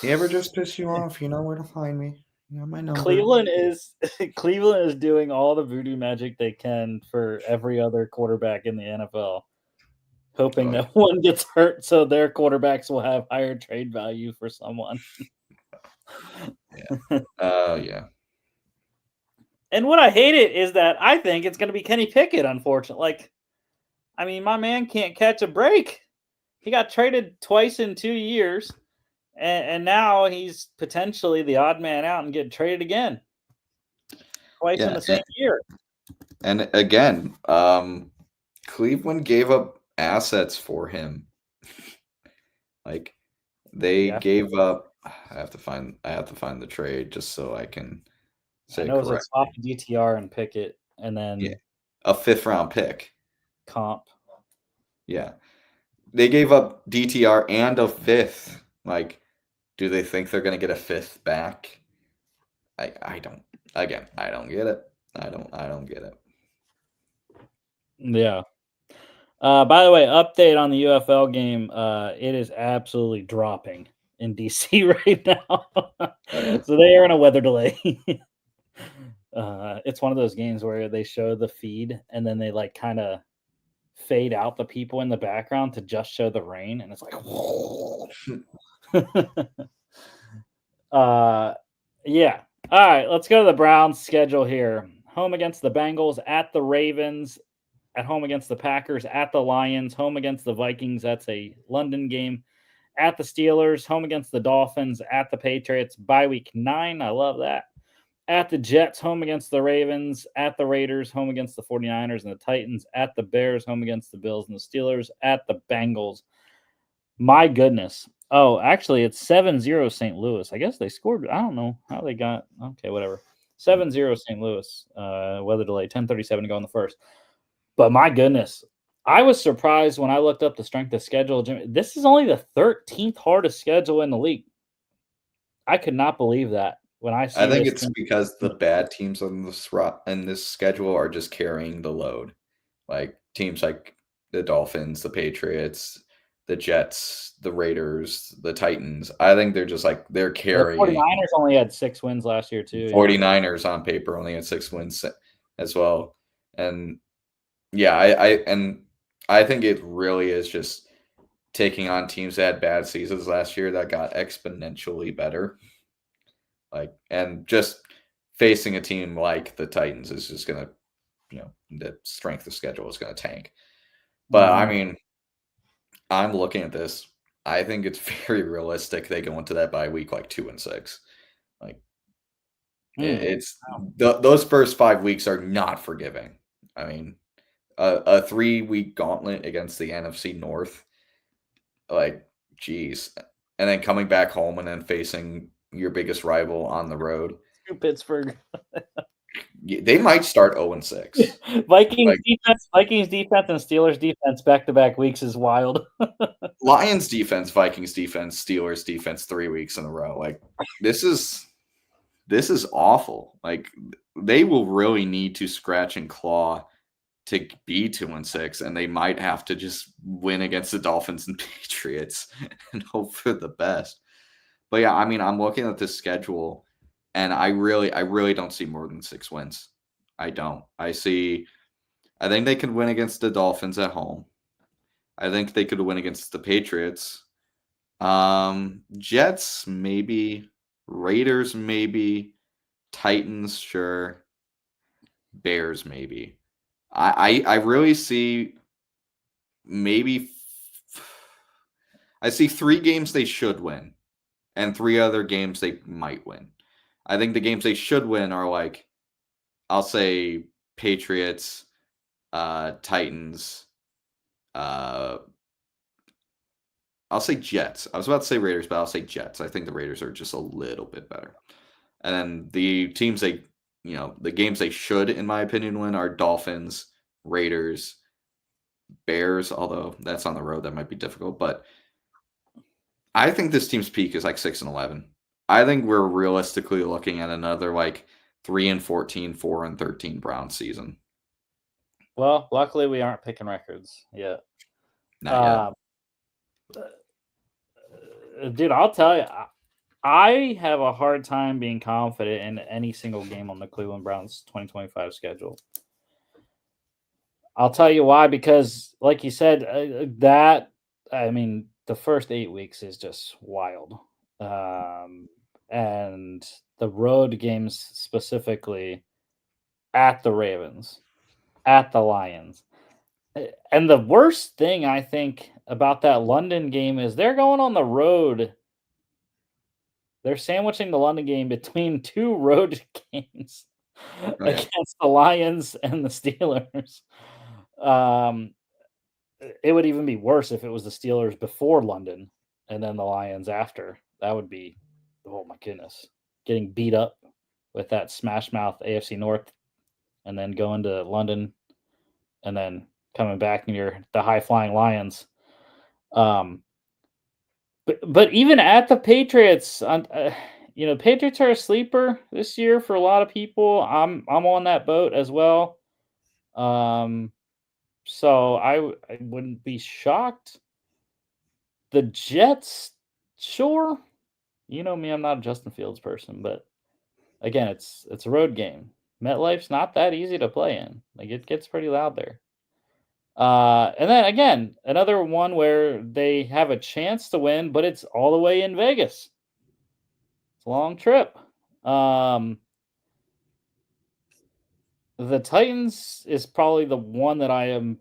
ever just piss you off, you know where to find me. You know my number. Cleveland is doing all the voodoo magic they can for every other quarterback in the NFL. hoping that one gets hurt so their quarterbacks will have higher trade value for someone. Yeah. And what I hate it is that I think it's going to be Kenny Pickett, unfortunately. Like, I mean, my man can't catch a break. He got traded twice in 2 years, and now he's potentially the odd man out and getting traded again. Twice in the same year. And again, Cleveland gave up assets for him. Like they gave up. I have to find the trade just so I can say I know it was a correct. top DTR and Pickett, and then a 5th round pick. Comp. Yeah, they gave up DTR and a 5th. Like, do they think they're going to get a 5th back? I don't. Again, I don't get it. I don't get it. Yeah. By the way, update on the UFL game. It is absolutely dropping in DC right now. So they are in a weather delay. It's one of those games where they show the feed and then they like kind of fade out the people in the background to just show the rain, and it's like, yeah. All right, let's go to the Browns schedule here. Home against the Bengals, at the Ravens, at home against the Packers, at the Lions, home against the Vikings. That's a London game. At the Steelers, home against the Dolphins, at the Patriots, bye week 9. I love that. At the Jets, home against the Ravens, at the Raiders, home against the 49ers and the Titans, at the Bears, home against the Bills and the Steelers, at the Bengals. My goodness. Oh, actually, it's 7-0 St. Louis. I guess they scored. I don't know how they got. Okay, whatever. 7-0 St. Louis. Weather delay, 10:37 to go in the first. But my goodness, I was surprised when I looked up the strength of schedule. This is only the 13th hardest schedule in the league. I could not believe that when I see. I think it's because the bad teams on this schedule are just carrying the load. Like teams like the Dolphins, the Patriots, the Jets, the Raiders, the Titans. I think they're just like they're carrying. The 49ers only had 6 wins last year too. 49ers on paper only had 6 wins as well. And yeah, I think it really is just taking on teams that had bad seasons last year that got exponentially better. Like, and just facing a team like the Titans is just going to, the strength of schedule is going to tank. But I mean, I'm looking at this. I think it's very realistic they go into that bye week like 2-6. Like, it's those first 5 weeks are not forgiving. I mean, a 3-week gauntlet against the NFC North, like, geez, and then coming back home and then facing your biggest rival on the road. Pittsburgh. They might start 0-6. Vikings defense, and Steelers defense back-to-back weeks is wild. Lions defense, Vikings defense, Steelers defense 3 weeks in a row. Like, this is awful. Like, they will really need to scratch and claw to be 2-6, and they might have to just win against the Dolphins and Patriots and hope for the best. But yeah, I mean, I'm looking at this schedule, and I really don't see more than 6 wins. I don't. I think they could win against the Dolphins at home. I think they could win against the Patriots. Jets, maybe. Raiders, maybe. Titans, sure. Bears, maybe. I really see I see 3 games they should win and 3 other games they might win. I think the games they should win are like, I'll say Patriots, Titans, I'll say Jets. I was about to say Raiders, but I'll say Jets. I think the Raiders are just a little bit better. And then the teams the games they should, in my opinion, win are Dolphins, Raiders, Bears, although that's on the road. That might be difficult. But I think this team's peak is like 6-11. I think we're realistically looking at another like 3-14, 4-13 Browns season. Well, luckily we aren't picking records yet. Not yet. Dude, I'll tell you, I have a hard time being confident in any single game on the Cleveland Browns 2025 schedule. I'll tell you why, because like you said, the first 8 weeks is just wild. And the road games specifically at the Ravens, at the Lions. And the worst thing I think about that London game is they're going on the road. They're sandwiching the London game between 2 road games Oh, yeah. against the Lions and the Steelers. Um, it would even be worse if it was the Steelers before London and then the Lions after. That would be, oh my goodness, getting beat up with that smash mouth AFC North and then going to London and then coming back and you're the high flying Lions. But even at the Patriots, Patriots are a sleeper this year for a lot of people. I'm on that boat as well. Um, so I wouldn't be shocked. The Jets, sure. You know me, I'm not a Justin Fields person, but again, it's a road game. MetLife's not that easy to play in. Like it gets pretty loud there. And then again, another one where they have a chance to win, but it's all the way in Vegas. It's a long trip. The Titans is probably the one that I am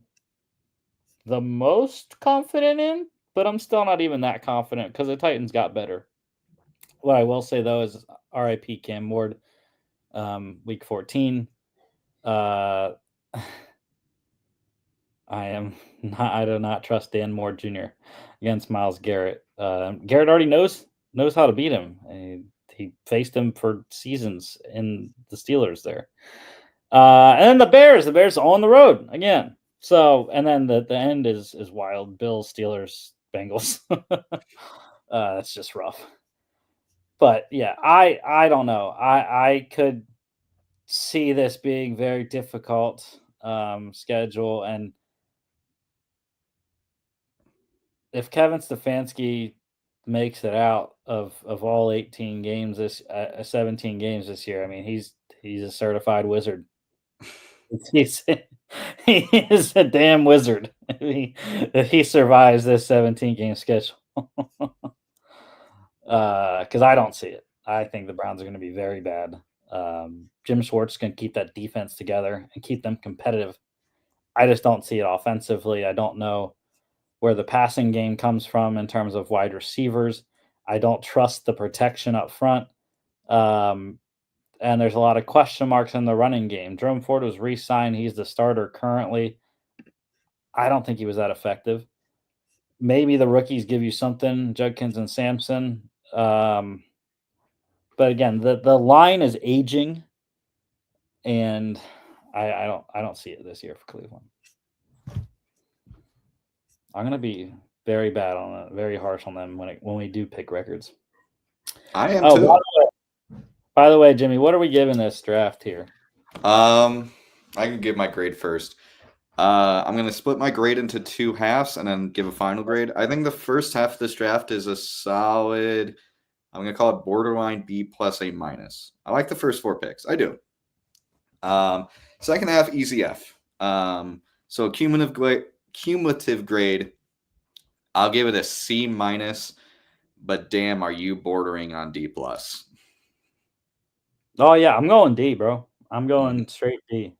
the most confident in, but I'm still not even that confident because the Titans got better. What I will say though is RIP Cam Ward, week 14. Uh, I do not trust Dan Moore Jr. against Myles Garrett. Garrett already knows how to beat him. He faced him for seasons in the Steelers there. And then the Bears on the road again. So, and then the end is wild. Bills, Steelers, Bengals. It's just rough. But yeah, I don't know. I could see this being very difficult schedule, and if Kevin Stefanski makes it out of all 18 games 17 games this year, I mean he's a certified wizard. He's he is a damn wizard if he survives this 17 game schedule. Because I don't see it. I think the Browns are going to be very bad. Jim Schwartz can keep that defense together and keep them competitive. I just don't see it offensively. I don't know where the passing game comes from in terms of wide receivers. I don't trust the protection up front. And there's a lot of question marks in the running game. Jerome Ford was re-signed. He's the starter currently. I don't think he was that effective. Maybe the rookies give you something, Judkins and Sampson. But again, the line is aging, and I don't see it this year for Cleveland. I'm gonna be very bad on it, very harsh on them when we do pick records. I am too. By the way, Jimmy, what are we giving this draft here? I can give my grade first. I'm going to split my grade into 2 halves and then give a final grade. I think the first half of this draft is a solid, I'm going to call it borderline B plus A minus. I like the first 4 picks. I do. Second half, easy F. So cumulative grade, I'll give it a C minus, but damn, are you bordering on D plus? Oh yeah, I'm going D, bro. I'm going straight D.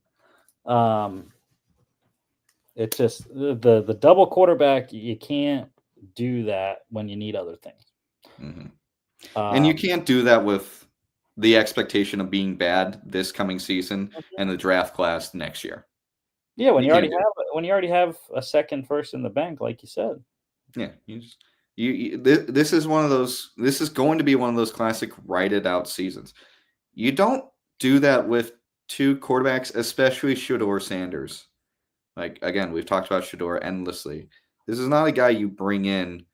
It's just the double quarterback. You can't do that when you need other things. Mm-hmm. And you can't do that with the expectation of being bad this coming season and the draft class next year. Yeah, when you already have a second first in the bank, like you said. Yeah, this is one of those. This is going to be one of those classic write it out seasons. You don't do that with 2 quarterbacks, especially Shedeur Sanders. Like again, we've talked about Shedeur endlessly. This is not a guy you bring in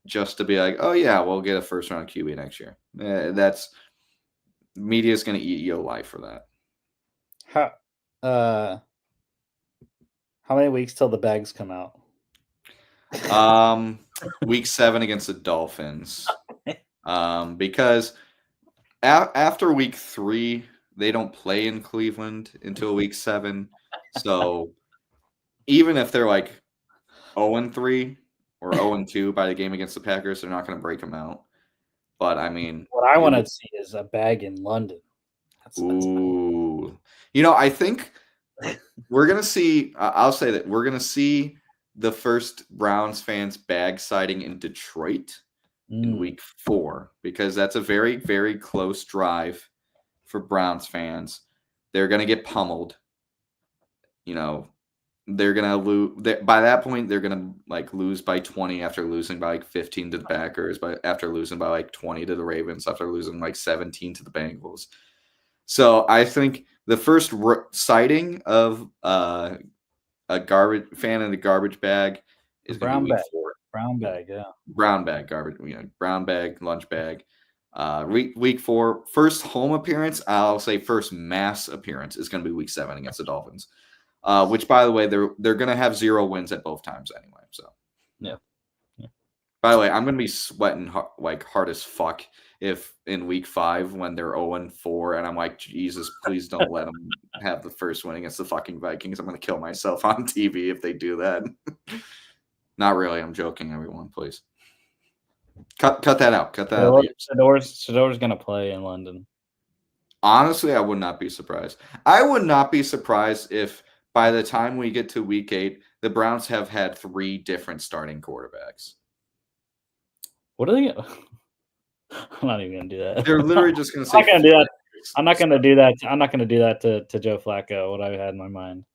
just to be like, oh yeah, we'll get a first round QB next year. That's media is going to eat you alive for that. How many weeks till the bags come out? Week 7 against the Dolphins. Because after week 3, they don't play in Cleveland until week 7. So even if they're like 0-3 or 0-2 by the game against the Packers, they're not going to break them out. But I mean, what I want to see is a bag in London. Ooh, I think we're gonna see. I'll say that we're gonna see the first Browns fans bag sighting in Detroit in week 4 because that's a very, very close drive for Browns fans. They're gonna get pummeled. They're gonna lose. By that point, they're gonna lose by 20 after losing by 15 to the Packers, after losing by 20 to the Ravens, after losing 17 to the Bengals. So I think the first sighting of a garbage fan in a garbage bag is going to be week 4. Brown bag, yeah. Brown bag, garbage, brown bag, lunch bag. Week 4, first home appearance. I'll say first mass appearance is going to be week 7 against the Dolphins. Which, by the way, they're going to have 0 wins at both times anyway. So yeah. By the way, I'm going to be sweating hard as fuck if in week 5 when they're 0-4 and I'm like, Jesus, please don't let them have the first win against the fucking Vikings. I'm going to kill myself on TV if they do that. Not really. I'm joking, everyone. Please cut that out. Cut that out. Shador's going to play in London. Honestly, I would not be surprised. I would not be surprised if by the time we get to week 8, the Browns have had 3 different starting quarterbacks. What are they? I'm not even gonna do that. They're literally just gonna say. I'm not gonna do that. I'm not gonna do that. I'm not gonna do that to Joe Flacco. What I had in my mind.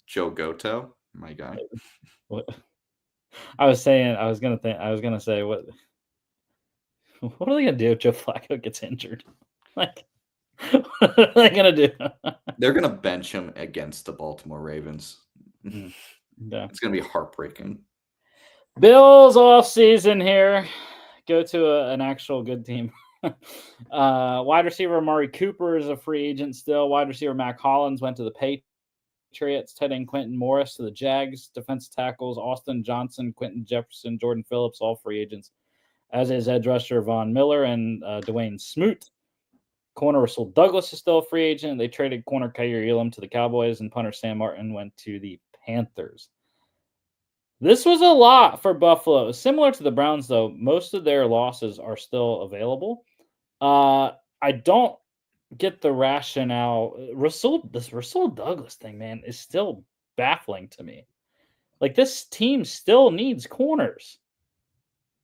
Joe Goto, my guy. What I was saying. I was gonna say what. What are they gonna do if Joe Flacco gets injured? What are they gonna do? They're gonna bench him against the Baltimore Ravens. Yeah. It's gonna be heartbreaking. Bills off season here. Go to an actual good team. Wide receiver Amari Cooper is a free agent still. Wide receiver Mac Hollins went to the Patriots. Tight end Quentin Morris to the Jags. Defensive tackles Austin Johnson, Quentin Jefferson, Jordan Phillips, all free agents. As is edge rusher Von Miller and Dwayne Smoot. Corner Russell Douglas is still a free agent. They traded corner Kyrie Elam to the Cowboys, and punter Sam Martin went to the Panthers. This was a lot for Buffalo. Similar to the Browns, though, most of their losses are still available. I don't get the rationale. This Russell Douglas thing, man, is still baffling to me. This team still needs corners.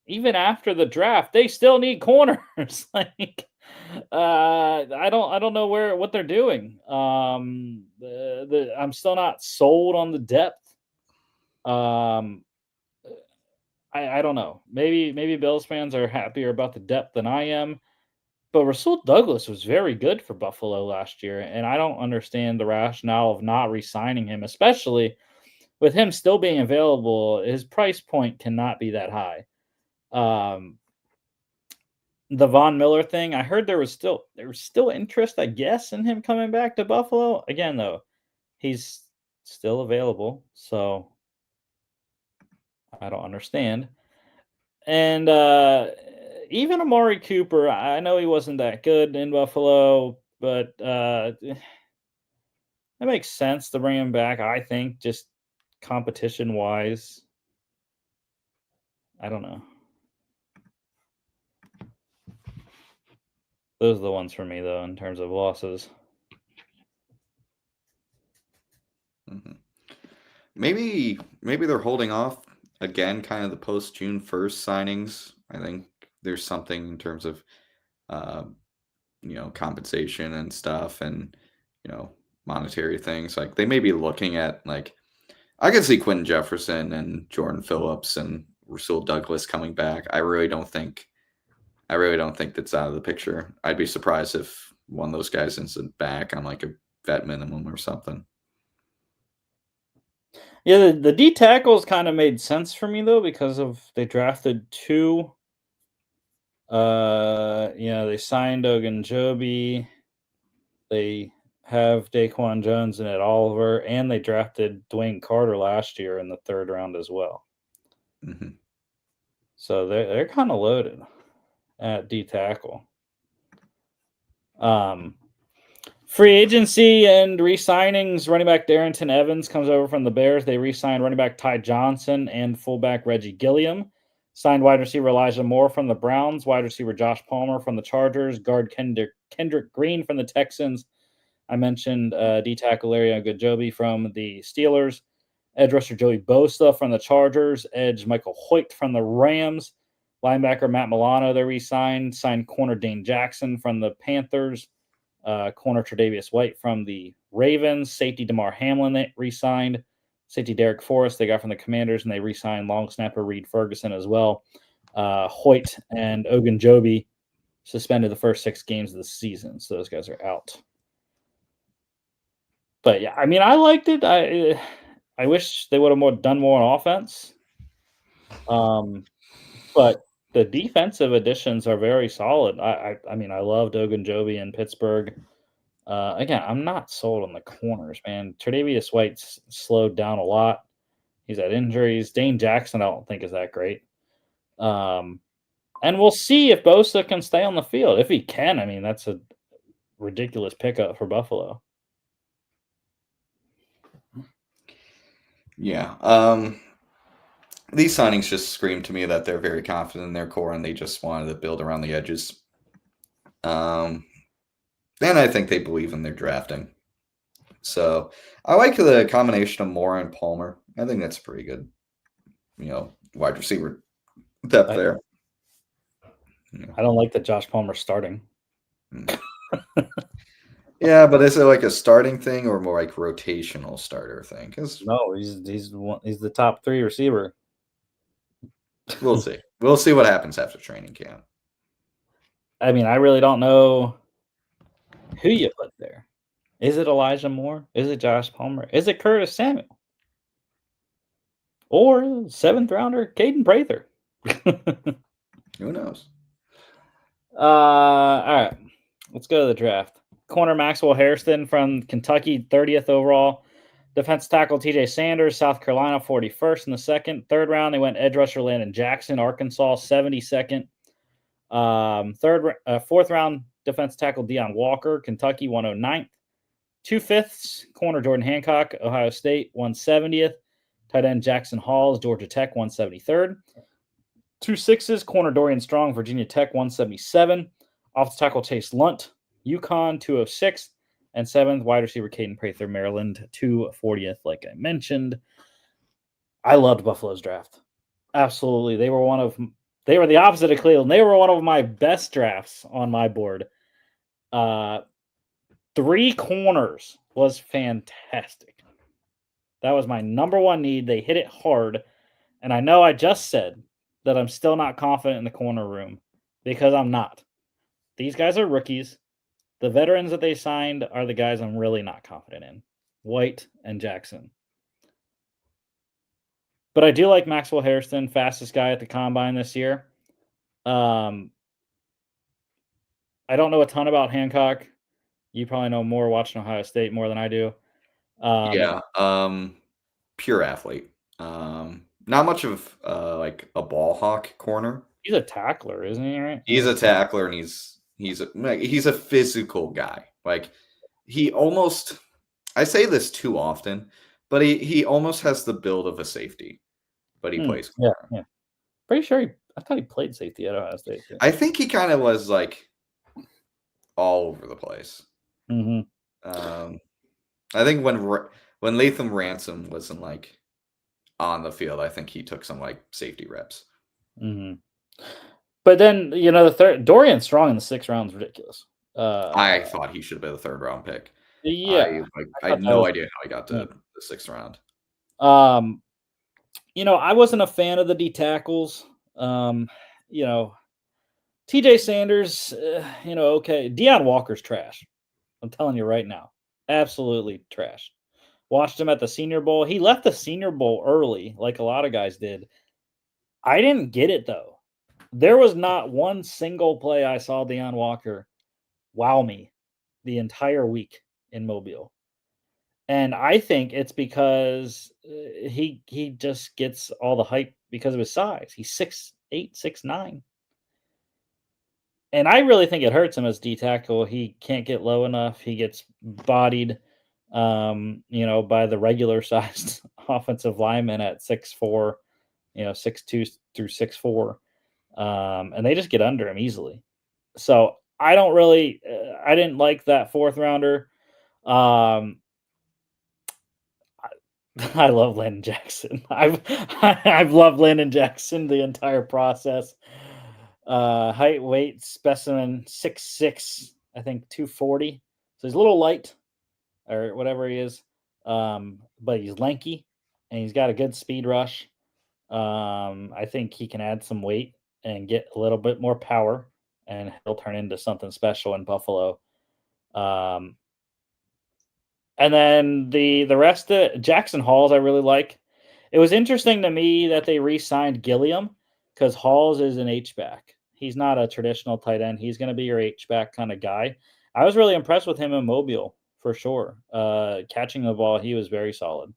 Even after the draft, they still need corners. I don't know what they're doing. I'm still not sold on the depth. I don't know. Maybe Bills fans are happier about the depth than I am. But Russell Douglas was very good for Buffalo last year, and I don't understand the rationale of not re-signing him, especially with him still being available. His price point cannot be that high. The Von Miller thing, I heard there was still interest, I guess, in him coming back to Buffalo. Again, though, he's still available, so I don't understand. And even Amari Cooper, I know he wasn't that good in Buffalo, but it makes sense to bring him back, I think, just competition-wise. I don't know. Those are the ones for me, though, in terms of losses. Mm-hmm. Maybe they're holding off again, kind of the post June 1st signings. I think there's something in terms of, compensation and stuff, and monetary things. They may be looking at I could see Quentin Jefferson and Jordan Phillips and Russell Douglas coming back. I really don't think that's out of the picture. I'd be surprised if one of those guys isn't back on a vet minimum or something. Yeah, the D tackles kind of made sense for me though because they drafted 2. They signed Ogunjobi. They have Daquan Jones and Ed Oliver, and they drafted Dwayne Carter last year in the 3rd round as well. Mm-hmm. So they're kind of loaded at D tackle. Free agency and re-signings. Running back Darrington Evans comes over from the Bears. They re-signed running back Ty Johnson and fullback Reggie Gilliam. Signed wide receiver Elijah Moore from the Browns. Wide receiver Josh Palmer from the Chargers. Guard Kendrick Green from the Texans. I mentioned D-tackle Larry Ogunjobi from the Steelers. Edge rusher Joey Bosa from the Chargers. Edge Michael Hoyt from the Rams. Linebacker Matt Milano, they re-signed. Signed corner Dane Jackson from the Panthers. Corner Tre'Davious White from the Ravens. Safety DeMar Hamlin, they re-signed. Safety Derek Forrest, they got from the Commanders, and they re-signed long snapper Reed Ferguson as well. Hoyt and Ogunjobi suspended the first 6 games of the season, so those guys are out. But yeah, I mean, I liked it. I wish they would have done more on offense. But the defensive additions are very solid. I mean, I loved Ogunjobi in Pittsburgh. Again, I'm not sold on the corners, man. Tre'Davious White's slowed down a lot. He's had injuries. Dane Jackson, I don't think is that great. And we'll see if Bosa can stay on the field. If he can, I mean, that's a ridiculous pickup for Buffalo. Yeah. These signings just scream to me that they're very confident in their core and they just wanted to build around the edges. And I think they believe in their drafting. So I like the combination of Moore and Palmer. I think that's pretty good. Wide receiver depth there. I don't like that Josh Palmer's starting. Yeah, but is it like a starting thing or more like rotational starter thing? No, he's the top 3 receiver. We'll see. We'll see what happens after training camp. I mean, I really don't know who you put there. Is it Elijah Moore? Is it Josh Palmer? Is it Curtis Samuel? Or 7th rounder Caden Prather? Who knows? All right. Let's go to the draft. Corner Maxwell Hairston from Kentucky, 30th overall. Defense tackle TJ Sanders, South Carolina, 41st in the second. 3rd round, they went edge rusher Landon Jackson, Arkansas, 72nd. 4th round, defense tackle Deion Walker, Kentucky, 109th. 2/5, corner Jordan Hancock, Ohio State, 170th. Tight end Jackson Halls, Georgia Tech, 173rd. 2/6, corner Dorian Strong, Virginia Tech, 177. Offensive tackle Chase Lunt, UConn, 206. And 7th, wide receiver Caden Prather, Maryland, 240th, like I mentioned. I loved Buffalo's draft. Absolutely. They were the opposite of Cleveland. They were one of my best drafts on my board. 3 corners was fantastic. That was my number 1 need. They hit it hard. And I know I just said that I'm still not confident in the corner room because I'm not. These guys are rookies. The veterans that they signed are the guys I'm really not confident in. White and Jackson. But I do like Maxwell Hairston, fastest guy at the combine this year. I don't know a ton about Hancock. You probably know more watching Ohio State more than I do. Pure athlete. Not much of like a ball hawk corner. He's a tackler, isn't he? Right? He's a tackler, and he's a physical guy. Like he almost, I say this too often, but he almost has the build of a safety, but he plays corner. Yeah. Pretty sure I thought he played safety at Ohio State. Too. I think he kind of was like all over the place. Mm-hmm. I think when Latham Ransom wasn't like on the field, I think he took some like safety reps. Mm-hmm. But then the Dorian Strong in the 6th round is ridiculous. I thought he should have been the 3rd round pick. Yeah, I had no idea how he got to the 6th round. I wasn't a fan of the D tackles. TJ Sanders, okay. Deion Walker's trash. I'm telling you right now. Absolutely trash. Watched him at the Senior Bowl. He left the Senior Bowl early, like a lot of guys did. I didn't get it, though. There was not one single play I saw Deion Walker wow me the entire week in Mobile. And I think it's because he just gets all the hype because of his size. He's 6'8", 6'9". And I really think it hurts him as D tackle. He can't get low enough. He gets bodied, by the regular sized offensive lineman at 6'4", 6'2" through 6'4", and they just get under him easily. So I don't really, I didn't like that fourth rounder. I love Landon Jackson. I've loved Landon Jackson the entire process. Height, weight, specimen 6'6", I think 240. So he's a little light or whatever he is. But he's lanky and he's got a good speed rush. I think he can add some weight and get a little bit more power, and he'll turn into something special in Buffalo. And then the rest of Jackson Halls, I really like. It was interesting to me that they re-signed Gilliam because Halls is an H-back. He's not a traditional tight end. He's going to be your H-back kind of guy. I was really impressed with him in Mobile for sure. Catching the ball, he was very solid.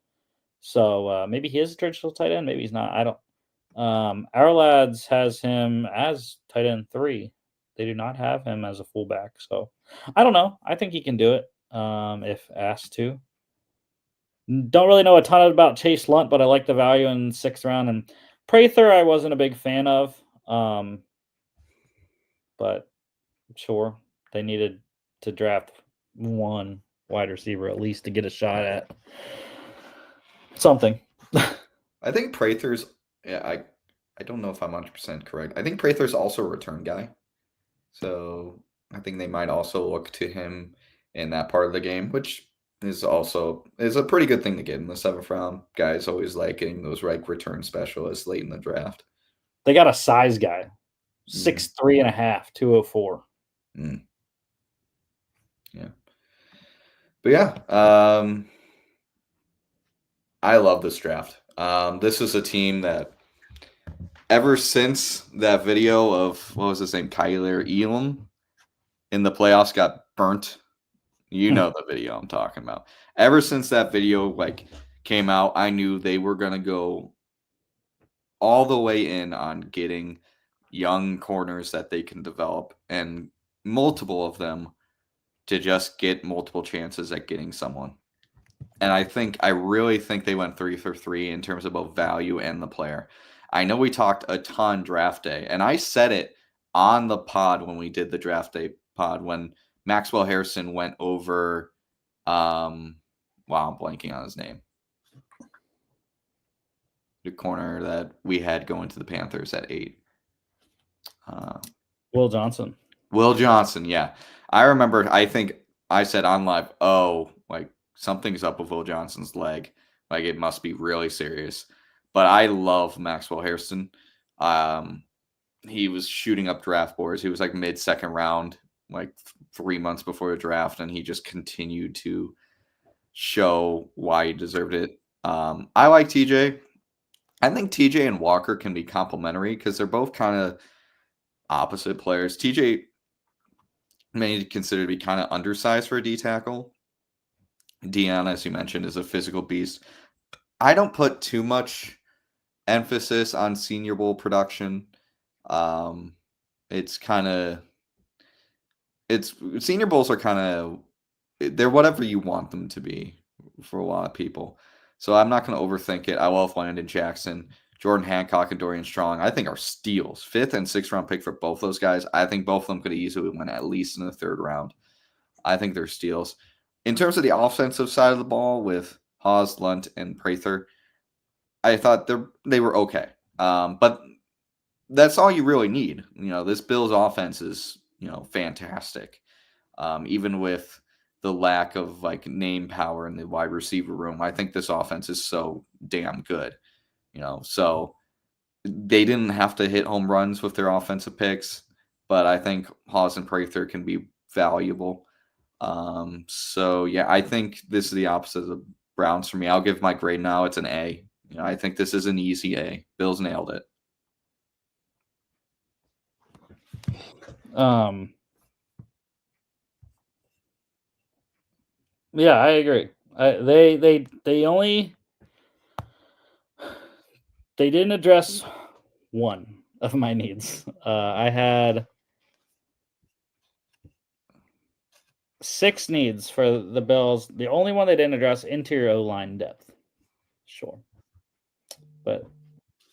So maybe he is a traditional tight end. Maybe he's not. I don't. Our lads has him as tight end 3. They do not have him as a fullback. So I don't know. I think he can do it if asked to. Don't really know a ton about Chase Lunt, but I like the value in 6th round. And Prather, I wasn't a big fan of. But sure, they needed to draft one wide receiver at least to get a shot at something. I think Prather's, I don't know if I'm 100% correct. I think Prather's also a return guy. So I think they might also look to him in that part of the game, which is a pretty good thing to get in the 7th round. Guys always like getting those return specialists late in the draft. They got a size guy, 6'3" and a half, 204. Yeah. But yeah, I love this draft. This is a team that ever since that video of, what was his name, Kyler Elam in the playoffs got burnt. You know the video I'm talking about. Ever since that video came out, I knew they were going to go all the way in on getting young corners that they can develop, and multiple of them to just get multiple chances at getting someone. And I really think they went 3 for 3 in terms of both value and the player. I know we talked a ton draft day, and I said it on the pod when we did the draft day pod when Maxwell Harrison went over, I'm blanking on his name. The corner that we had going to the Panthers at 8. Will Johnson. Will Johnson, yeah. I remember, I think I said on live, something's up with Will Johnson's leg. It must be really serious. But I love Maxwell Harrison. He was shooting up draft boards. He was mid-second round, 3 months before the draft, and he just continued to show why he deserved it. I like TJ. I think TJ and Walker can be complementary because they're both kind of opposite players. TJ may be considered to be kind of undersized for a D tackle. Dion, as you mentioned, is a physical beast. I don't put too much emphasis on Senior Bowl production. Senior Bowls are they're whatever you want them to be for a lot of people. So I'm not going to overthink it. I love Landon Jackson, Jordan Hancock, and Dorian Strong. I think are steals. 5th and 6th round pick for both those guys. I think both of them could easily win at least in the 3rd round. I think they're steals. In terms of the offensive side of the ball with Haas, Lunt, and Prather, I thought they were okay. But that's all you really need. This Bills offense is, fantastic. Even with the lack of name power in the wide receiver room, I think this offense is so damn good. So they didn't have to hit home runs with their offensive picks, but I think Haas and Prather can be valuable. So yeah, I think this is the opposite of the Browns for me. I'll give my grade now. It's an A. I think this is an easy A. Bills nailed it. Yeah, I agree. They didn't address one of my needs. I had 6 needs for the Bills. The only one they didn't address, interior O-line depth. Sure. But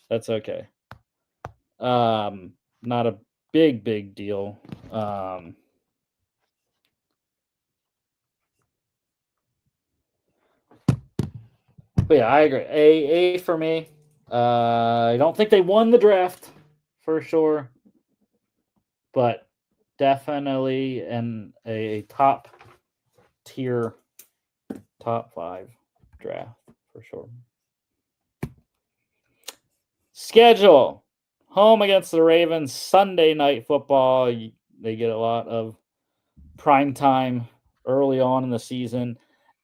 that's okay. Not a big deal. But yeah, I agree. A for me. I don't think they won the draft for sure, but definitely in a top tier, top 5 draft for sure. Schedule. Home against the Ravens, Sunday night football. They get a lot of prime time early on in the season.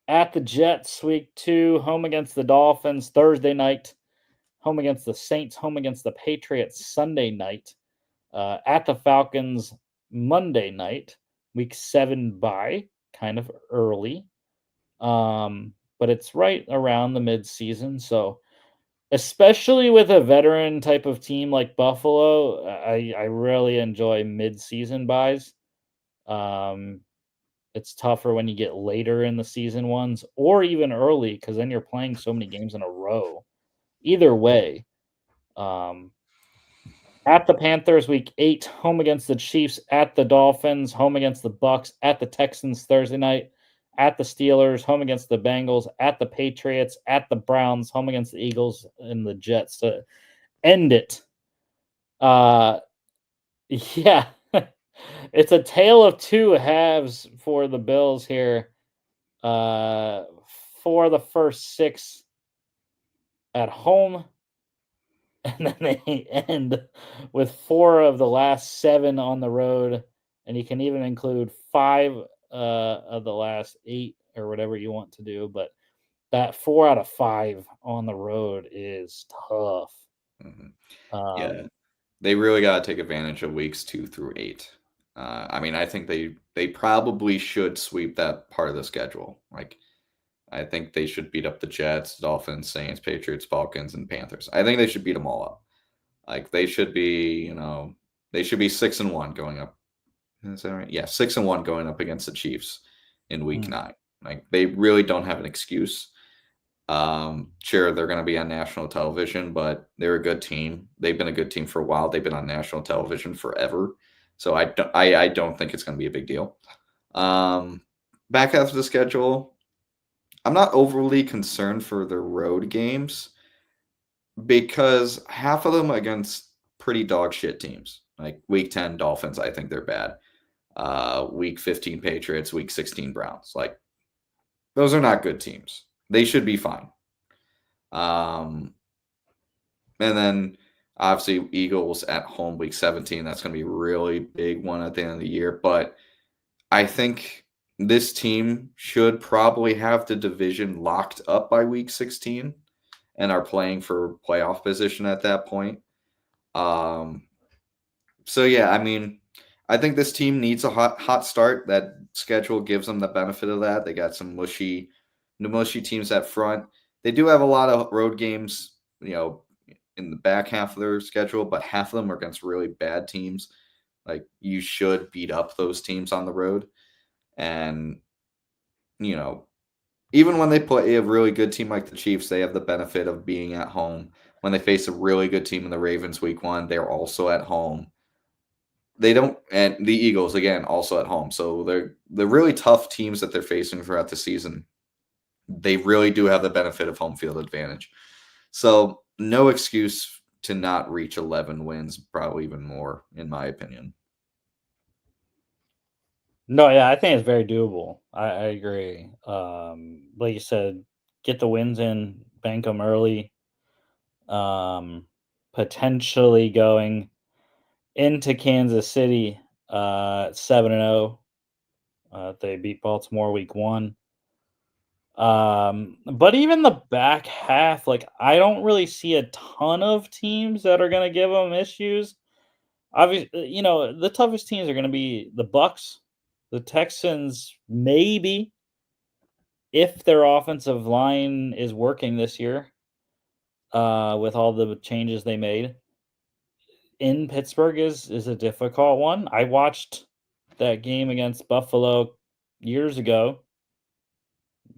At the Jets, week 2. Home against the Dolphins, Thursday night. Home against the Saints. Home against the Patriots, Sunday night. At the Falcons, Monday night. Week 7 bye, kind of early. But it's right around the mid-season, so especially with a veteran type of team like Buffalo, I really enjoy mid-season buys. It's tougher when you get later in the season ones or even early because then you're playing so many games in a row. Either way, at the Panthers, week 8, home against the Chiefs, at the Dolphins, home against the Bucks, at the Texans Thursday night, at the Steelers, home against the Bengals, at the Patriots, at the Browns, home against the Eagles and the Jets to end it. Yeah. It's a tale of 2 halves for the Bills here. For the first 6 at home, and then they end with 4 of the last 7 on the road, and you can even include 5 of the last 8 or whatever you want to do, but that 4 out of 5 on the road is tough. Yeah, they really got to take advantage of weeks 2 through 8. I mean, I think they probably should sweep that part of the schedule. Like, I think they should beat up the Jets, Dolphins, Saints, Patriots, Falcons, and Panthers. I think they should beat them all up. Like, they should be, they should be 6-1 going up. Is that right? Yeah, 6-1 going up against the Chiefs in week 9. Like, they really don't have an excuse. Sure, they're going to be on national television, but they're a good team. They've been a good team for a while. They've been on national television forever. So I don't think it's going to be a big deal. Back half of the schedule, I'm not overly concerned for the road games because half of them against pretty dog shit teams. Like week 10 Dolphins, I think they're bad. Week 15 Patriots, week 16 Browns. Like, those are not good teams. They should be fine. And then obviously Eagles at home week 17. That's going to be a really big one at the end of the year. But I think this team should probably have the division locked up by week 16 and are playing for playoff position at that point. So yeah, I mean, I think this team needs a hot start. That schedule gives them the benefit of that. They got some mushy teams at front. They do have a lot of road games, in the back half of their schedule, but half of them are against really bad teams. Like, you should beat up those teams on the road. And, even when they play a really good team like the Chiefs, they have the benefit of being at home. When they face a really good team in the Ravens week 1, they're also at home. They don't, and the Eagles again also at home. So the really tough teams that they're facing throughout the season, they really do have the benefit of home field advantage. So no excuse to not reach 11 wins, probably even more, in my opinion. No, yeah, I think it's very doable. I agree. Like you said, get the wins in, bank them early. Potentially going into Kansas City 7-0. They beat Baltimore week 1. But even the back half, like, I don't really see a ton of teams that are going to give them issues. Obviously, the toughest teams are going to be the Bucks, the Texans, maybe if their offensive line is working this year, with all the changes they made. In Pittsburgh is a difficult one. I watched that game against Buffalo years ago,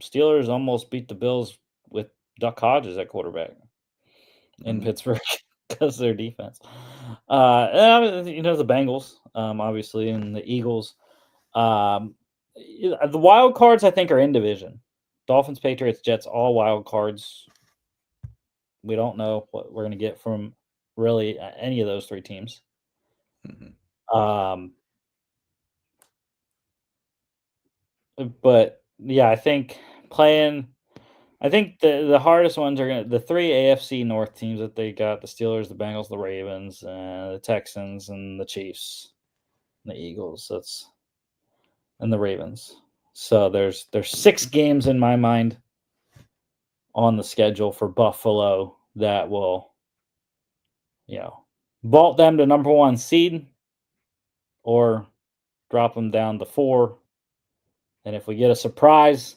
Steelers almost beat the Bills with Duck Hodges at quarterback in Pittsburgh because of their defense. The Bengals, obviously, and the Eagles. The wild cards, I think, are in division. Dolphins, Patriots, Jets, all wild cards. We don't know what we're going to get from really any of those three teams. But yeah, I think the hardest ones are the three AFC North teams that they got: the Steelers, the Bengals, the Ravens, the Texans, and the Chiefs, and the Eagles. And the Ravens. So there's 6 games in my mind on the schedule for Buffalo that will, vault them to number 1 seed or drop them down to 4. And if we get a surprise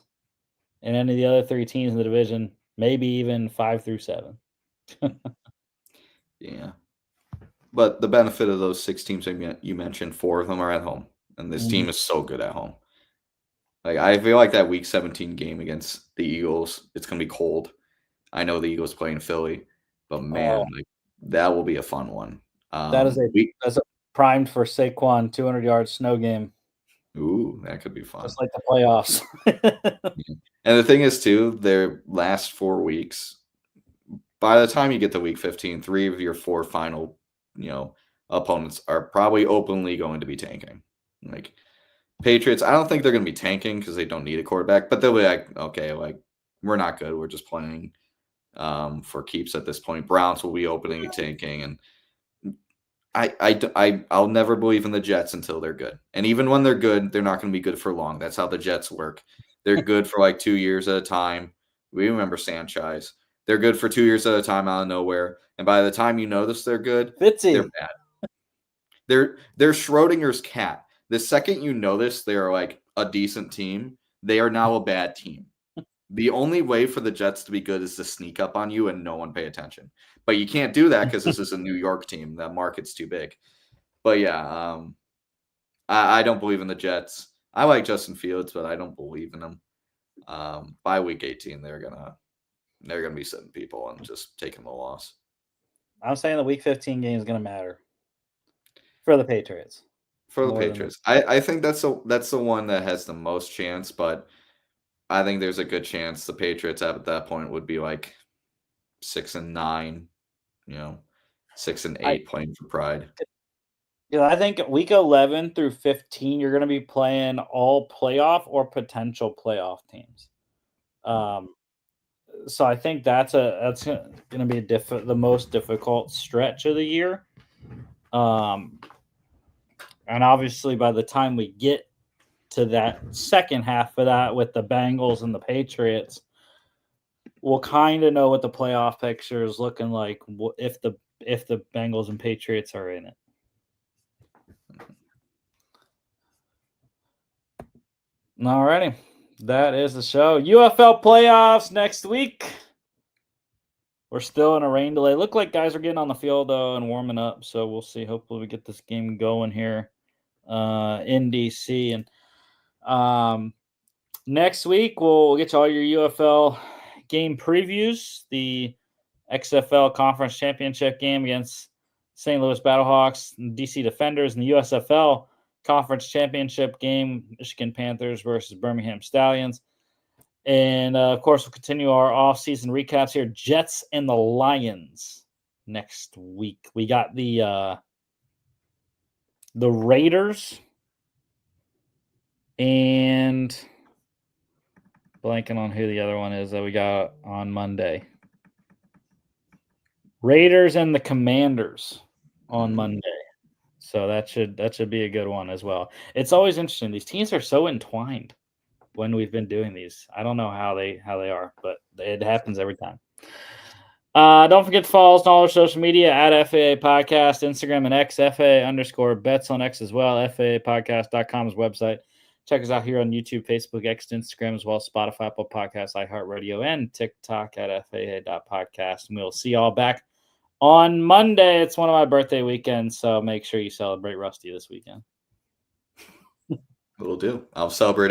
in any of the other 3 teams in the division, maybe even 5 through 7. Yeah. But the benefit of those 6 teams you mentioned, 4 of them are at home. And this team is so good at home. Like, I feel like that Week 17 game against the Eagles, it's going to be cold. I know the Eagles play in Philly, but man, that will be a fun one. That's a primed for Saquon 200-yard snow game. Ooh, that could be fun. Just like the playoffs. And the thing is, too, their last 4 weeks, by the time you get to Week 15, 3 of your 4 final, opponents are probably openly going to be tanking. Like, Patriots, I don't think they're going to be tanking because they don't need a quarterback, but they'll be like, okay, like, we're not good. We're just playing for keeps at this point. Browns will be opening and tanking, and I'll never believe in the Jets until they're good. And even when they're good, they're not going to be good for long. That's how the Jets work. They're good for like 2 years at a time. We remember Sanchez. They're good for 2 years at a time out of nowhere, and by the time you notice they're good, they're bad. They're Schrodinger's cat. The second you notice they're like a decent team, they are now a bad team. The only way for the Jets to be good is to sneak up on you and no one pay attention. But you can't do that because this is a New York team. That market's too big. But yeah, I don't believe in the Jets. I like Justin Fields, but I don't believe in him. By Week 18, they're gonna be sitting people and just taking the loss. I'm saying the Week 15 game is gonna matter for the Patriots. For the Patriots, I think that's the one that has the most chance, but I think there's a good chance the Patriots at that point would be like 6-9, 6-8 playing for pride. Yeah, I think Week 11 through 15, you're going to be playing all playoff or potential playoff teams. So I think that's going to be the most difficult stretch of the year. And obviously, by the time we get to that second half of that with the Bengals and the Patriots, we'll kind of know what the playoff picture is looking like if the Bengals and Patriots are in it. Alrighty, that is the show. UFL playoffs next week. We're still in a rain delay. Look like guys are getting on the field though and warming up, so we'll see. Hopefully, we get this game going here in DC. And next week we'll get to all your UFL game previews. The XFL Conference Championship game against St. Louis Battlehawks and DC Defenders, and the USFL Conference Championship game, Michigan Panthers versus Birmingham Stallions. And, of course, we'll continue our off-season recaps here. Jets and the Lions next week. We got the Raiders and blanking on who the other one is that we got on Monday. Raiders and the Commanders on Monday. So that should be a good one as well. It's always interesting. These teams are so entwined when we've been doing these. I don't know how they are, but it happens every time. Don't forget to follow us on all our social media at FAA Podcast, Instagram and X, FAA_bets on X as well. FAApodcast.com's website. Check us out here on YouTube, Facebook, X, Instagram, as well as Spotify, Apple Podcasts, iHeartRadio, and TikTok at FAA.podcast. And we'll see you all back on Monday. It's one of my birthday weekends, so make sure you celebrate Rusty this weekend. Will do. I'll celebrate it.